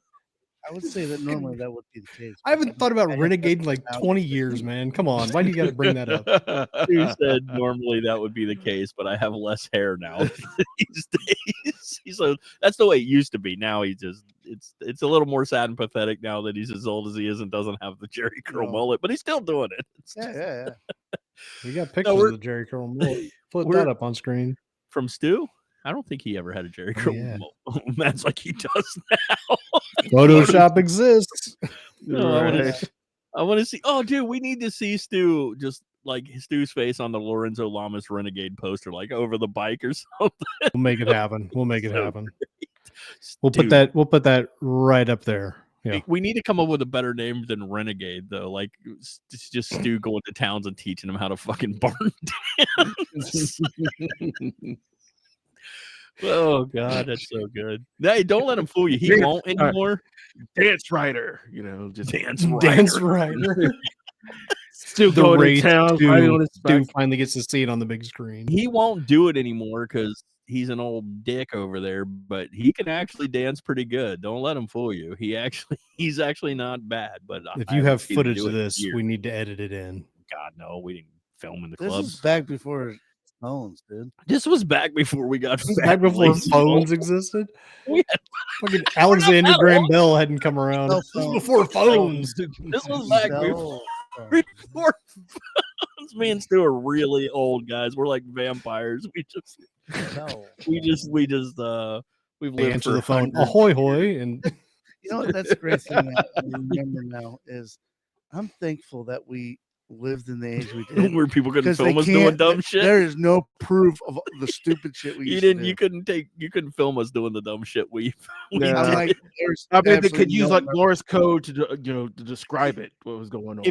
I would say that normally that would be the case. I haven't thought about I- Renegade in like 20 years, man. Come on. Why do you got to bring that up? Stu said normally that would be the case, but I have less hair now these days. So that's the way it used to be. Now he just it's a little more sad and pathetic now that he's as old as he is and doesn't have the Jerry curl No. mullet, but he's still doing it. It's Yeah, just- yeah, yeah. We got pictures we're- of the Jerry Curl mullet. Put we're- that up on screen. From Stu. I don't think he ever had a Jerry Oh, curl yeah. mullet. Matt's like he does now. Photoshop exists. No, Right. I want to see. Oh, dude, we need to see Stu just like Stu's face on the Lorenzo Lamas Renegade poster, like over the bike or something. We'll make it happen. We'll make it So happen. We'll Stu. put that right up there. Yeah. We need to come up with a better name than Renegade, though. Like, it's just Stu going to towns and teaching them how to fucking barn dance. Oh God, that's so good. Hey, don't let him fool you. He Dance- won't anymore. Dance writer, just Dance right. Dance Rider. still The going rate to town, riding on his Stu bike. finally gets to see it on the big screen. He won't do it anymore because he's an old dick over there. But he can actually dance pretty good. Don't let him fool you. He's actually not bad. But If I you haven't have seen him footage do of it in this, years. we need to edit it in. God no, we didn't film in the This clubs. is back before phones, dude. This was back before we got Back before lazy phones existed. We had- Fucking Alexander that Graham old. Bell hadn't come around. No This was phone. before phones. This was back before, No. before phones. Me and Stu are really old guys. We're like vampires. We've lived They answer for the phone, hundreds. ahoy hoy, and You know what? That's the great thing that I remember now is I'm thankful that we lived in the age we did. Where people couldn't Because they film us doing can't. dumb shit. There is no proof of the stupid shit we You used didn't. to do. You couldn't film us doing the dumb shit we Yeah. I'm did. like, there's I mean, they could absolutely use no like Morse code to describe it. What was going on?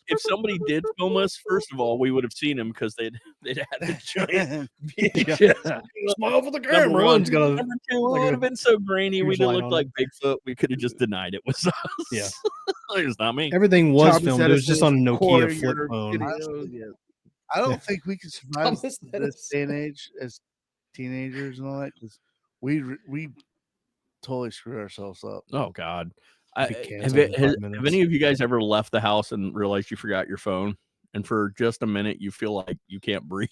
If somebody did film us, first of all, we would have seen him because they'd had a giant Yeah. smile for the Number camera. one. One's got a Number two, like it a would have been so grainy. We'd huge have light looked on like Bigfoot. We could have just denied it was us. Yeah. It's not me. everything was Thomas filmed. It was just on a Edison's Nokia recording flip your phone. videos. I don't Yeah. think we could survive Thomas this Edison. day and age as teenagers and all that because we totally screwed ourselves up. Oh God. Be Have, canceled in 5 have minutes. any of you guys ever left the house and realized you forgot your phone? And for just a minute, you feel like you can't breathe.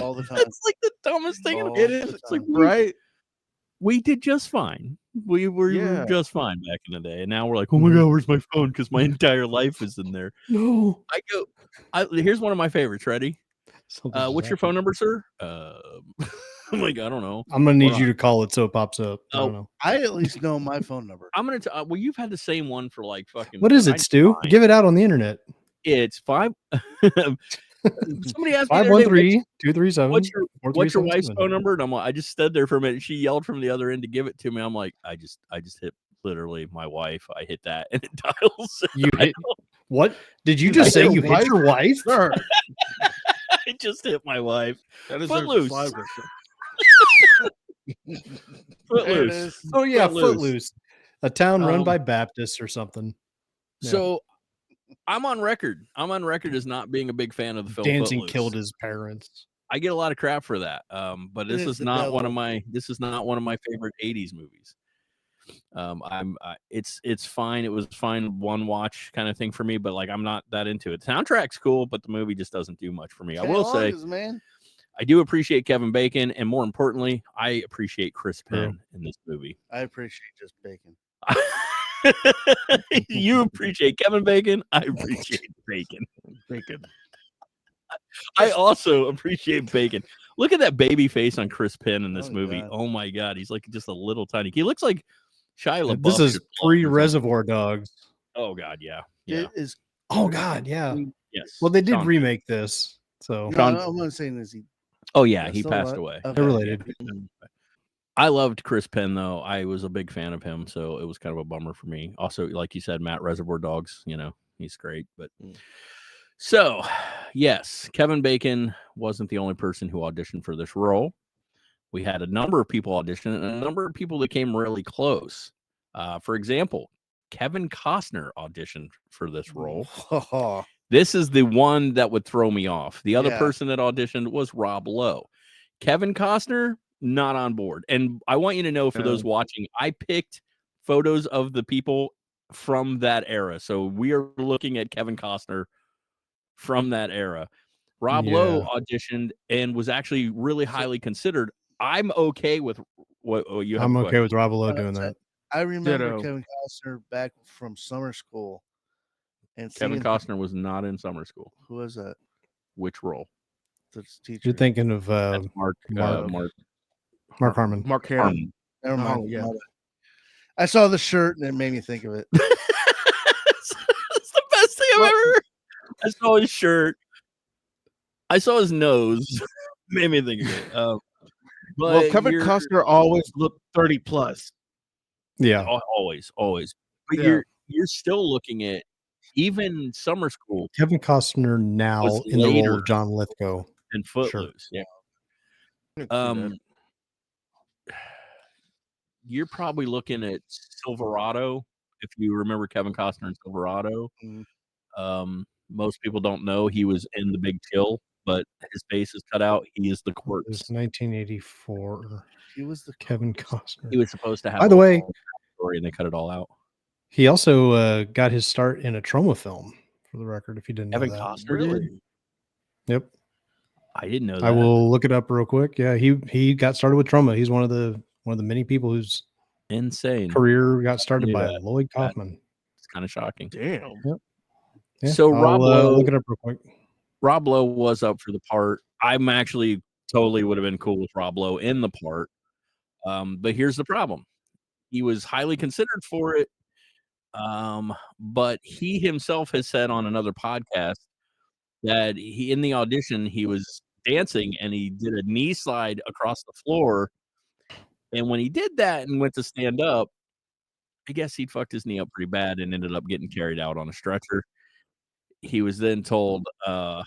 All the time. That's like the dumbest thing. All It the is. It's like time. Right? we did just fine. We were Yeah. just fine back in the day, and now we're like, oh my God, where's my phone? Because my entire life is in there. No. Here's one of my favorites. Ready? Something's What's your happening. phone number, sir? I'm like, I don't know. I'm gonna need Hold you to call it so it pops up. I Oh. don't know. I at least know my phone number. I'm gonna. Well, you've had the same one for like fucking. What is I it, know Stu? mine. Give it out on the internet. It's 5. Somebody asked me the other day, 513-237. what's your what's your wife's 4377. phone number? And I'm like, I just stood there for a minute. She yelled from the other end to give it to me. I'm like, I just hit literally my wife. I hit that and it dials. You hit what? Did you You just hit say your you wife? hit your wife? Sir, I just hit my wife. that is Footloose. There it Footloose. is. Oh yeah, Footloose. Footloose, a town run Um, by Baptists or something. Yeah. So I'm on record. I'm on record as not being a big fan of the film Dancing Footloose. killed his parents. I get a lot of crap for that. But this is is the not one of devil. my favorite 80s movies. It's fine. It was fine one watch kind of thing for me, but like I'm not that into it. Soundtrack's cool, but the movie just doesn't do much for me. I Kenny will say Loggins, man. I do appreciate Kevin Bacon, and more importantly, I appreciate Chris True. Penn in this movie. I appreciate just bacon. You appreciate Kevin Bacon. I appreciate Bacon. Bacon. I also appreciate Bacon. Look at that baby face on Chris Penn in this Oh, movie. God. Oh my God, he's like just a little tiny. He looks like Shia LaBeouf. This is should play or something. pre-Reservoir Dogs. Oh God, yeah, yeah, It is. Oh God, yeah. yes. Well, they did Sean- remake this, so No, Sean- I'm not saying this. Oh yeah, That's he still passed alive? away. Okay. they're related. I loved Chris Penn though. I was a big fan of him, so it was kind of a bummer for me. Also, like you said, Matt Reservoir Dogs. You know, he's great. But so, yes, Kevin Bacon wasn't the only person who auditioned for this role. We had a number of people audition, and a number of people that came really close. For example, Kevin Costner auditioned for this role. Oh, This is the one that would throw me off. The other Yeah. person that auditioned was Rob Lowe. Kevin Costner, not on board. And I want you to know, for those watching, I picked photos of the people from that era. So we are looking at Kevin Costner from that era. Rob Lowe auditioned and was actually really highly considered. I'm okay with what you have. I'm a okay question. with Rob Lowe doing that. I remember Ditto. Kevin Costner back from summer school, and Kevin seeing Costner was not in summer school. who was that? Which role? The teacher. You're thinking of That's Mark Mark Harmon. Mark Hamill. Harmon. Never mind. Oh, yeah. my bad. I saw the shirt and it made me think of it. It's the best thing I've ever. I saw his shirt. I saw his nose. Made me think of it. But Well, Kevin you're- Costner always looked 30 plus. Yeah, always. But Yeah. you're still looking at even summer school Kevin Costner now Was in the role later. of John Lithgow. and Footloose. Yeah. You're probably looking at Silverado. If you remember Kevin Costner in Silverado, Mhm. most people don't know he was in The Big Chill, but his face is cut out. He is the It corpse. was 1984. He was the Kevin Costner. He was supposed to have. By the a way- long story, and they cut it all out. He also got his start in a Troma film, for the record, if you didn't know Kevin that. Costner did. Yep. I didn't know that. I will look it up real quick. Yeah, he got started with Troma. He's one of the many people whose Insane. career got started knew by that. Lloyd Kaufman. It's kind of shocking. Damn. Yeah, So I'll, Rob Lowe- look it up real quick. Rob Lowe was up for the part. I'm actually totally would have been cool with Rob Lowe in the part. But here's the problem. He was highly considered for it. But he himself has said on another podcast that he in the audition he was dancing and he did a knee slide across the floor. And when he did that and went to stand up, I guess he fucked his knee up pretty bad and ended up getting carried out on a stretcher. He was then told, I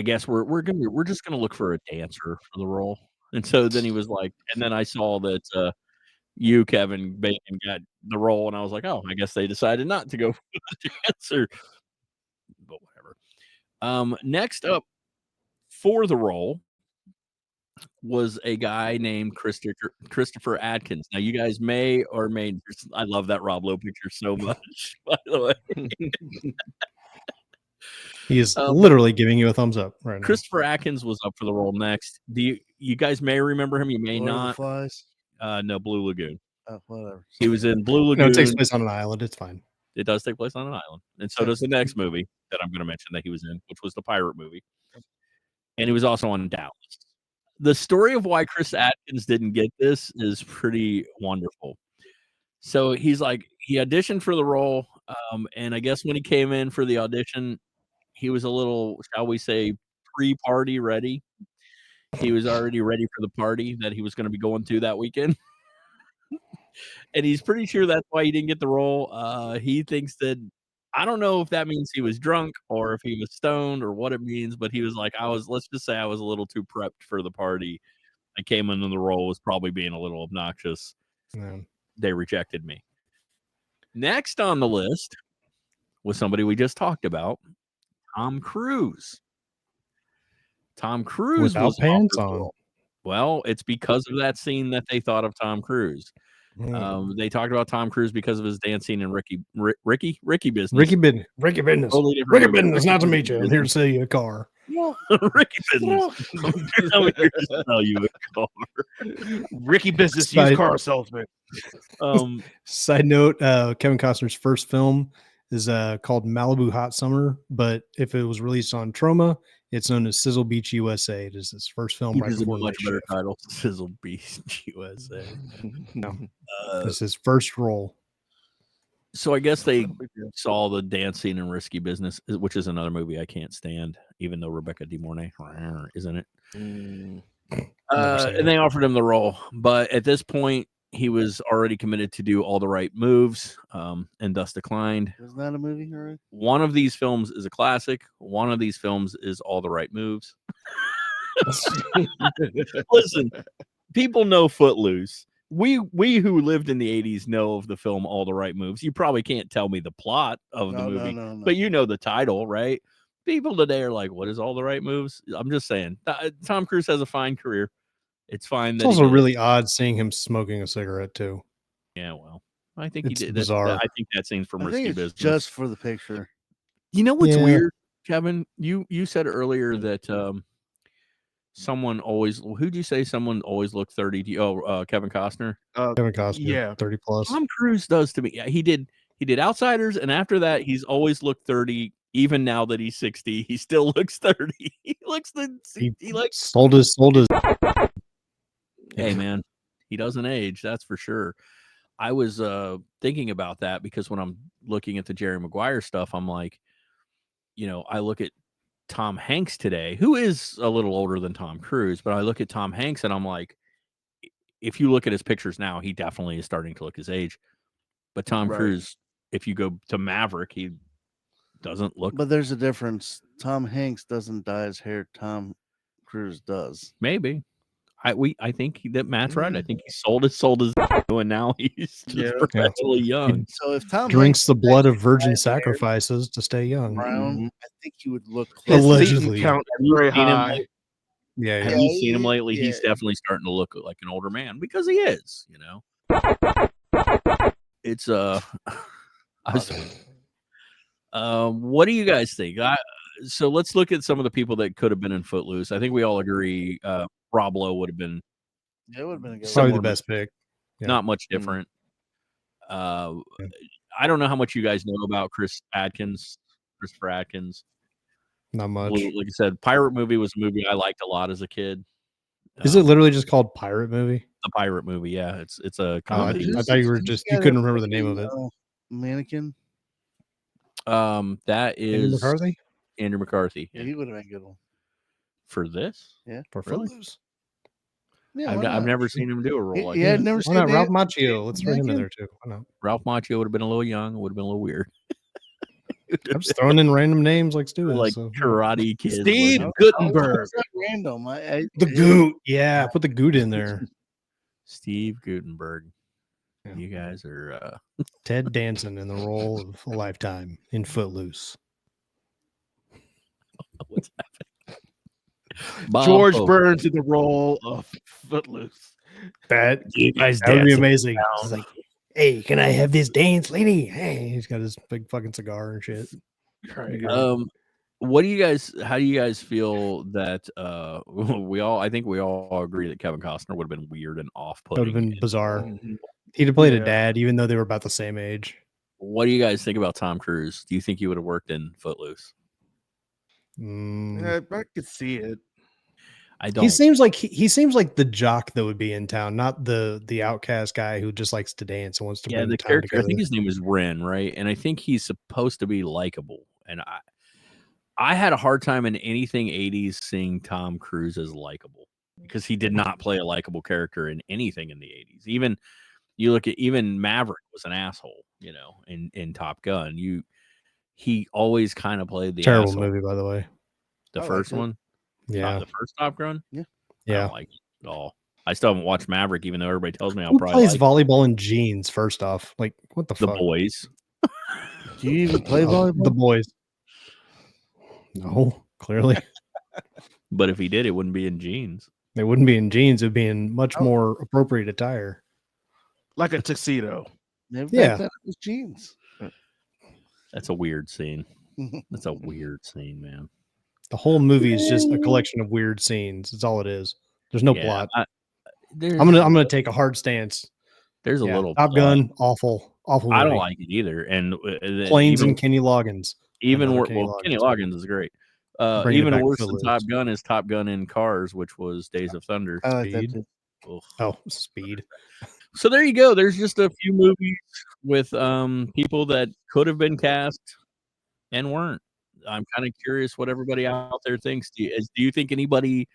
guess we're just gonna look for a dancer for the role. And so then he was like, and then I saw that you, Kevin Bacon, got the role, and I was like, oh, I guess they decided not to go for the dancer. But whatever. Next up for the role was a guy named Christopher Atkins. Now, you guys may or may. I love that Rob Lowe picture so much. By the way, He is Um, literally giving you a thumbs up right now. Christopher Atkins was up for the role next. Do you guys may remember him? You may Lord of the not. Flies. No, Blue Lagoon. Oh, whatever. He was in Blue Lagoon. No, it takes place on an island. It's fine. It does take place on an island, and so does the next movie that I'm going to mention that he was in, which was the pirate movie. And he was also on Dallas. The story of why Chris Atkins didn't get this is pretty wonderful. So he's like, he auditioned for the role, and I guess when he came in for the audition, he was a little, shall we say, pre-party ready. he was already ready for the party that he was going to be going to that weekend. And he's pretty sure that's why he didn't get the role. He thinks that, I don't know if that means he was drunk or if he was stoned or what it means, but he was like, let's just say I was a little too prepped for the party. I came into the role, was probably being a little obnoxious. Yeah. They rejected me. Next on the list was somebody we just talked about, Tom Cruise. Tom Cruise Without was pants offered the on. role. Well, it's because of that scene that they thought of Tom Cruise. They talked about Tom Cruise because of his dance scene in Ricky Business. Ricky Business. Totally different Ricky movie. Business. Not to meet you. I'm here to Business. sell you a car. Ricky Business. I'm here to sell you a car. Ricky Business, Side- used car salesman. Side note: Kevin Costner's first film is called Malibu Hot Summer, but if it was released on Troma, it's known as Sizzle Beach USA. It is his first film He right does a before much Night better Shift. title. Sizzle Beach USA. No, Uh, it's his first role. So I guess they saw the dance scene in Risky Business, which is another movie I can't stand, even though Rebecca De Mornay isn't it. Never seen And they offered him the role, but at this point he was already committed to do All the Right Moves, and thus declined. Isn't that a movie already? One of these films is a classic. One of these films is All the Right Moves. Listen, people know Footloose. We who lived in the 80s know of the film All the Right Moves. You probably can't tell me the plot of the movie, No. but you know the title, right? People today are like, what is All the Right Moves? I'm just saying. Tom Cruise has a fine career. It's fine. It's that he also did it. really odd seeing him smoking a cigarette too. Yeah, well, I think It's he did. bizarre. I think that scene's from I Risky think it's Business. just for the picture. You know what's Yeah. weird, Kevin? You said earlier that someone always. Who'd you say someone always looked 30? Kevin Costner. Kevin Costner, yeah. 30 plus. Tom Cruise does to me. Yeah, he did Outsiders, and after that, he's always looked 30. Even now that he's 60, he still looks 30. He looks he likes. sold his. Hey man, he doesn't age. That's for sure. I was thinking about that because when I'm looking at the Jerry Maguire stuff, I'm like, I look at Tom Hanks today, who is a little older than Tom Cruise, but I look at Tom Hanks and I'm like, if you look at his pictures now, he definitely is starting to look his age. But Tom Right. Cruise, if you go to Maverick, he doesn't look. But there's a difference. Tom Hanks doesn't dye his hair. Tom Cruise does. Maybe. I think that Matt's right. I think he sold his and now he's just Yeah. perpetually young. So if Tom Drinks Hanks the blood of dyed virgin his hair sacrifices to stay young. brown, I think he would look His close. season Allegedly. count is you very seen him high. like- Yeah, Have yeah. you seen him lately? He's Yeah. definitely starting to look like an older man because he is, It's what do you guys think? So let's look at some of the people that could have been in Footloose. I think we all agree Rob Lowe would have been Yeah, it would have been a good Probably similar, the best pick. Yeah. not much different. I don't know how much you guys know about Christopher Atkins. Not much. Like I said, Pirate Movie was a movie I liked a lot as a kid. Is it literally just called Pirate Movie? The Pirate Movie? Yeah, it's a Oh, I, comedy. I thought you were just you couldn't remember the name of it. Mannequin. That Andy is McCarthy Andrew McCarthy. Yeah, Yeah. he would have been a good one. For this. for Really? Footloose. Yeah, I've, why I've not? never seen him do a role like Yeah, that. I'd never Why seen not Ralph that. Macchio? Let's throw him in Mannequin? there too. Why not? Ralph Macchio would have been a little young. Would have been a little weird. I'm just throwing in random names like Stu is. Like so. Karate Kid. Steve wasn't- Gutenberg. It's not random. The Goot. Yeah, put the Goot in there. Steve Gutenberg. Yeah. You guys are Ted Danson in the role of a lifetime in Footloose. what's happening? Bob George Hope. Burns in the role of Footloose. That You guys that would be dancing amazing. around. He's like, hey, can I have this dance, lady? Hey, he's got his big fucking cigar and shit. What do you guys? How do you guys feel that I think we all agree that Kevin Costner would have been weird and That would off-putting. have been in- bizarre. He'd have played a Yeah. dad, even though they were about the same age. What do you guys think about Tom Cruise? Do you think he would have worked in Footloose? Mm. I could see it. I don't. He seems like he seems like the jock that would be in town, not the outcast guy who just likes to dance and wants to Yeah, bring the town character. I together. think his name is Ren, right? And I think he's supposed to be likable. And I had a hard time in anything 80s seeing Tom Cruise as likable. because he did not play a likable character in anything in the 80s. Even you look at Maverick was an asshole, in Top Gun. He always kind of played the Terrible asshole. movie, by the way. The I first liked it. one, Yeah, the first Top Gun. I yeah. don't like it at all. I still haven't watched Maverick, even though everybody tells me I'll Who probably plays like volleyball in jeans? First off, like what the The fuck? Boys. Do you even play Oh, volleyball? The Boys. No, clearly But if he did, it wouldn't be in jeans. they wouldn't be in jeans. It'd be in much Oh. more appropriate attire. Like a tuxedo. Maybe Yeah. back then it was jeans. That's a weird scene. That's a weird scene, man. The whole movie is just a collection of weird scenes. That's all it is. There's no plot. There's, I'm gonna take a hard stance. There's a Yeah, little Top plot. Gun, awful movie. I don't like it either. And Planes even, and Kenny Loggins. even another Kenny Loggins is great. Bringing it Even back worse to than Footloose. Top Gun is Top Gun in Cars, which was Days of Thunder. I like that Speed. too. Ugh. Oh, Speed. So there you go. There's just a few movies with people that could have been cast and weren't. I'm kind of curious what everybody out there thinks. Do you think anybody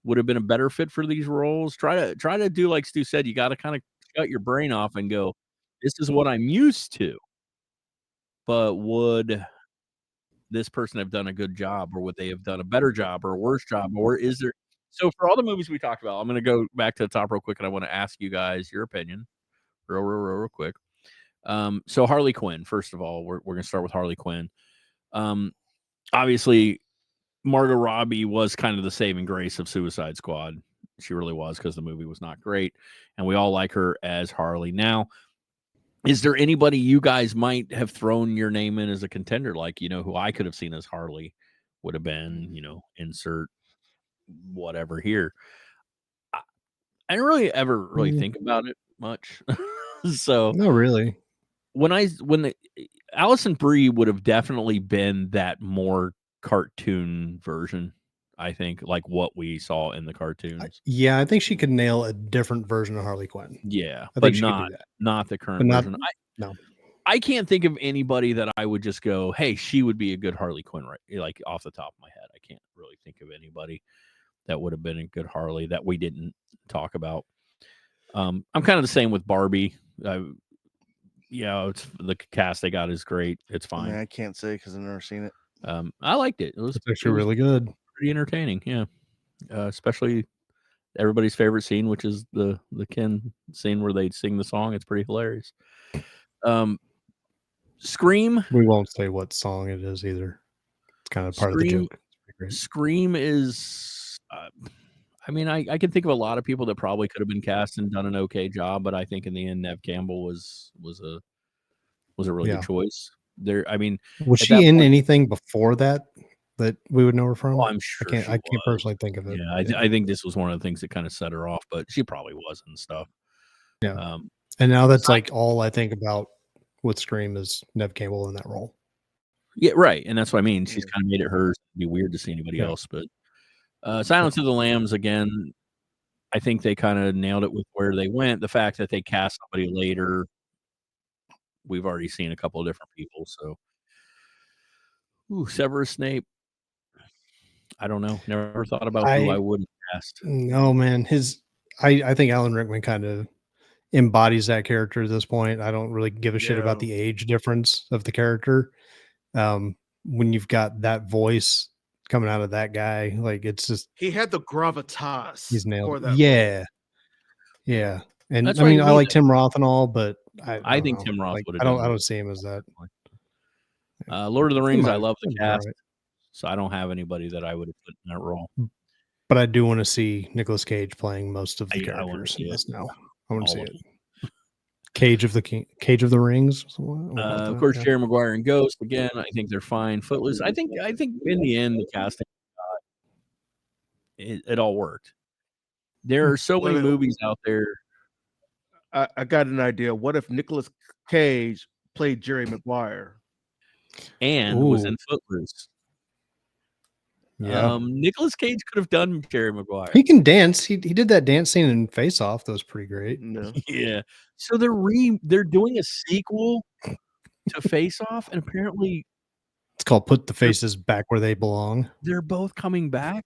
would have been a better fit for these roles? Try to do like Stu said. You got to kind of shut your brain off and go, this is what I'm used to. But would this person have done a good job, or would they have done a better job or a worse job? Or is there? So for all the movies we talked about, I'm going to go back to the top real quick, and I want to ask you guys your opinion real quick. So Harley Quinn, first of all, we're going to start with Harley Quinn. Obviously, Margot Robbie was kind of the saving grace of Suicide Squad. She really was, because the movie was not great, and we all like her as Harley. Now, is there anybody you guys might have thrown your name in as a contender, like, who I could have seen as Harley would have been, insert whatever here? I didn't really ever think about it much. So No, really. when the Allison Brie would have definitely been that more cartoon version, I think, like what we saw in the cartoons. Yeah, I think she could nail a different version of Harley Quinn. Yeah, I but think she could do that. not the current But not- version. no. I can't think of anybody that I would just go, hey, she would be a good Harley Quinn, right? Like off the top of my head. I can't really think of anybody that would have been a good Harley that we didn't talk about. I'm kind of the same with Barbie. It's the cast they got is great. It's I mean, fine. I can't say because I've never seen it. I liked it. It was It's actually really good. pretty entertaining. Yeah, especially everybody's favorite scene, which is the Ken scene where they sing the song. It's pretty hilarious. Scream. We won't say what song it is either. It's kind of part of the Scream- joke. It's pretty great. Scream is. I can think of a lot of people that probably could have been cast and done an okay job, but I think in the end, Nev Campbell was a really Yeah. good choice. Was Was at she that in point- anything before that we would know her from? Oh, I'm sure. I can't was. personally think of it. Yeah, I think this was one of the things that kind of set her off, but she probably was and stuff. Yeah. And now that's like all I think about with Scream is Nev Campbell in that role. Yeah, right. And that's what I mean. She's kind of made it hers. It'd be weird to see anybody Yeah. else. But Silence of the Lambs, again, I think they kind of nailed it with where they went. The fact that they cast somebody later, we've already seen a couple of different people. So, Severus Snape. I don't know. Never thought about who I would have cast. No, man. I think Alan Rickman kind of embodies that character at this point. I don't really give a shit about Yeah. the age difference of the character. When you've got that voice coming out of that guy, like it's just He had the gravitas. he's for nailed that it. Yeah. Yeah. And That's I why mean, you I need like it. Tim Roth and all, but I don't think know. Tim Roth Like, would have I don't done I it. don't see him as that. Lord of the Rings, I might. love the He'll be all cast. right. So I don't have anybody that I would have put in that role. But I do want to see Nicolas Cage playing most of the I wanna characters see in it. this now. I want to see All of it. Cage of the Rings. Of course, Jerry Maguire and Ghost. Again, I think they're fine. Footloose. I think in the end, the casting, it all worked. There are so many Well, movies out there. I got an idea. What if Nicolas Cage played Jerry Maguire? And was Ooh. in Footloose. Yeah. Nicolas Cage could have done Jerry Maguire. He can dance. He did that dance scene in Face Off. That was pretty great. No. Yeah. So they're doing a sequel to Face Off, and apparently It's called Put the Faces Back Where They Belong. they're both coming back.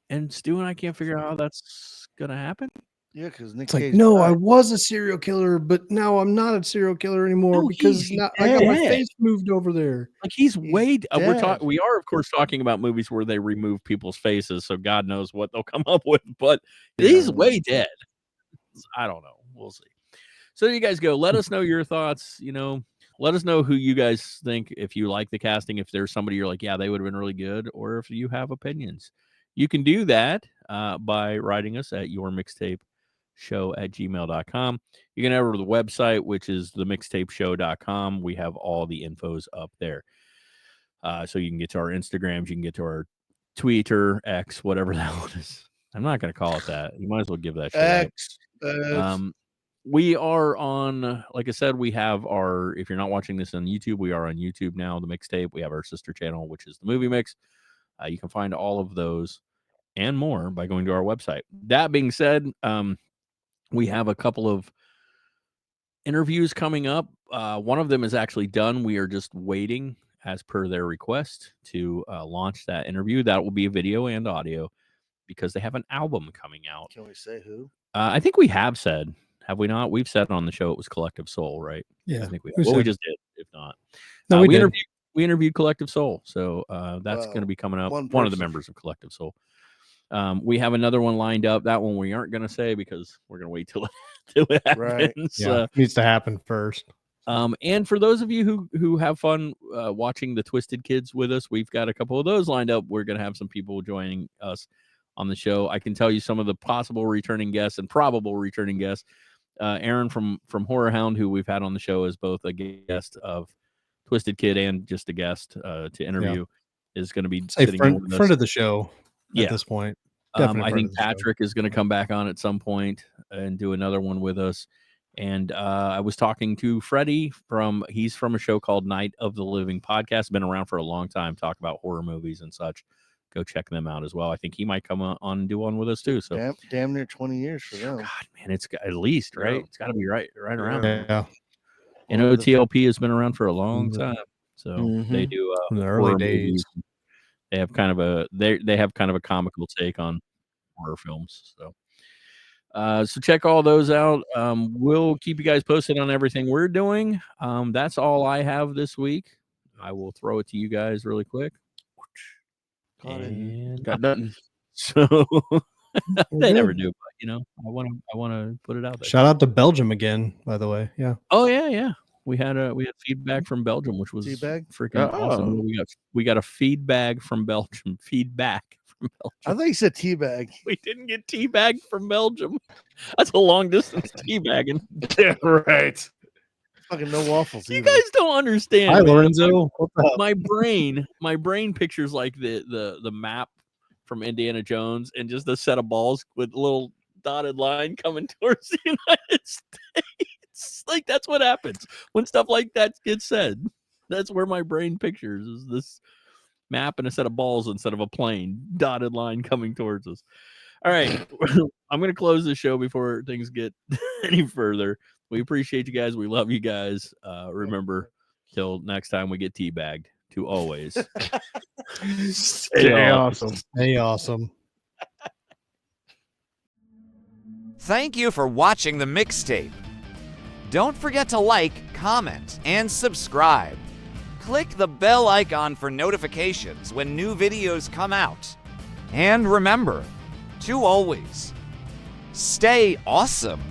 And Stu and I can't figure out how that's gonna happen. Yeah, because Nick It's like, Cage no, I died. was a serial killer, but now I'm not a serial killer anymore No, because he's now I got my dead. face moved over there. Like he's way. dead. We are of course talking about movies where they remove people's faces, so God knows what they'll come up with. But he's way dead. I don't know. We'll see. So you guys go. Let us know your thoughts. Let us know who you guys think. If you like the casting, if there's somebody you're like, yeah, they would have been really good, or if you have opinions, you can do that by writing us at yourmixtapeshow@gmail.com. You can head over to the website, which is themixtapeshow.com. We have all the infos up there. So you can get to our Instagrams, you can get to our Twitter, X, whatever that one is. I'm not going to call it that. You might as well give that shit out. X. We are on, like I said, we have if you're not watching this on YouTube, we are on YouTube now, the Mixtape. We have our sister channel, which is the Movie Mix. You can find all of those and more by going to our website. That being said, we have a couple of interviews coming up. One of them is actually done. We are just waiting, as per their request, to launch that interview. That will be a video and audio because they have an album coming out. Can we say who? I think we have said, have we not? We've said on the show it was Collective Soul, right? Yeah. I think we we just did, if not. No, we did. We interviewed Collective Soul, so that's going to be coming up. one One of the person. members of Collective Soul. We have another one lined up. That one we aren't going to say because we're going to wait till it Right. happens. Yeah, needs to happen first. And for those of you who have fun watching the Twisted Kids with us, we've got a couple of those lined up. We're going to have some people joining us on the show. I can tell you some of the possible returning guests and probable returning guests. Aaron from Horror Hound, who we've had on the show as both a guest of Twisted Kid and just a guest to interview, is going to be sitting in with us. Friend of the show Yeah. at this point. I Definite friend think of the show. Patrick is going to come back on at some point and do another one with us. And I was talking to Freddie he's from a show called Night of the Living Podcast. Been around for a long time, talk about horror movies and such. Go check them out as well. I think he might come on and do one with us too. So Damn near 20 years for them. God, man, it's at least right. Yeah. It's got to be right around. there. Yeah, And OTLP has been around for a long time, so they do in the horror early movies. days. They have kind of a comical take on horror films. So check all those out. We'll keep you guys posted on everything we're doing. That's all I have this week. I will throw it to you guys really quick. Got it. And Got nothing. so they never good. do, but I want to put it out there. Shout out to Belgium again, by the way. Yeah. Oh yeah. We had feedback from Belgium, which was Teabag? freaking awesome. We got a feedback from Belgium. Feedback from Belgium. I thought you said teabag. We didn't get teabagged from Belgium. That's a long distance teabagging. Yeah, right. Fucking no waffles. You either. guys don't understand. Hi, man. Lorenzo. What's up? My brain pictures like the map from Indiana Jones and just a set of balls with a little dotted line coming towards the United States. Like that's what happens when stuff like that gets said. That's where my brain pictures is this map and a set of balls instead of a plane dotted line coming towards us. All right, I'm going to close the show before things get any further. We appreciate you guys. We love you guys. Remember, till next time we get teabagged, to always Stay awesome. Hey, awesome. Thank you for watching the mixtape. Don't forget to like, comment, and subscribe. Click the bell icon for notifications when new videos come out. And remember to always stay awesome.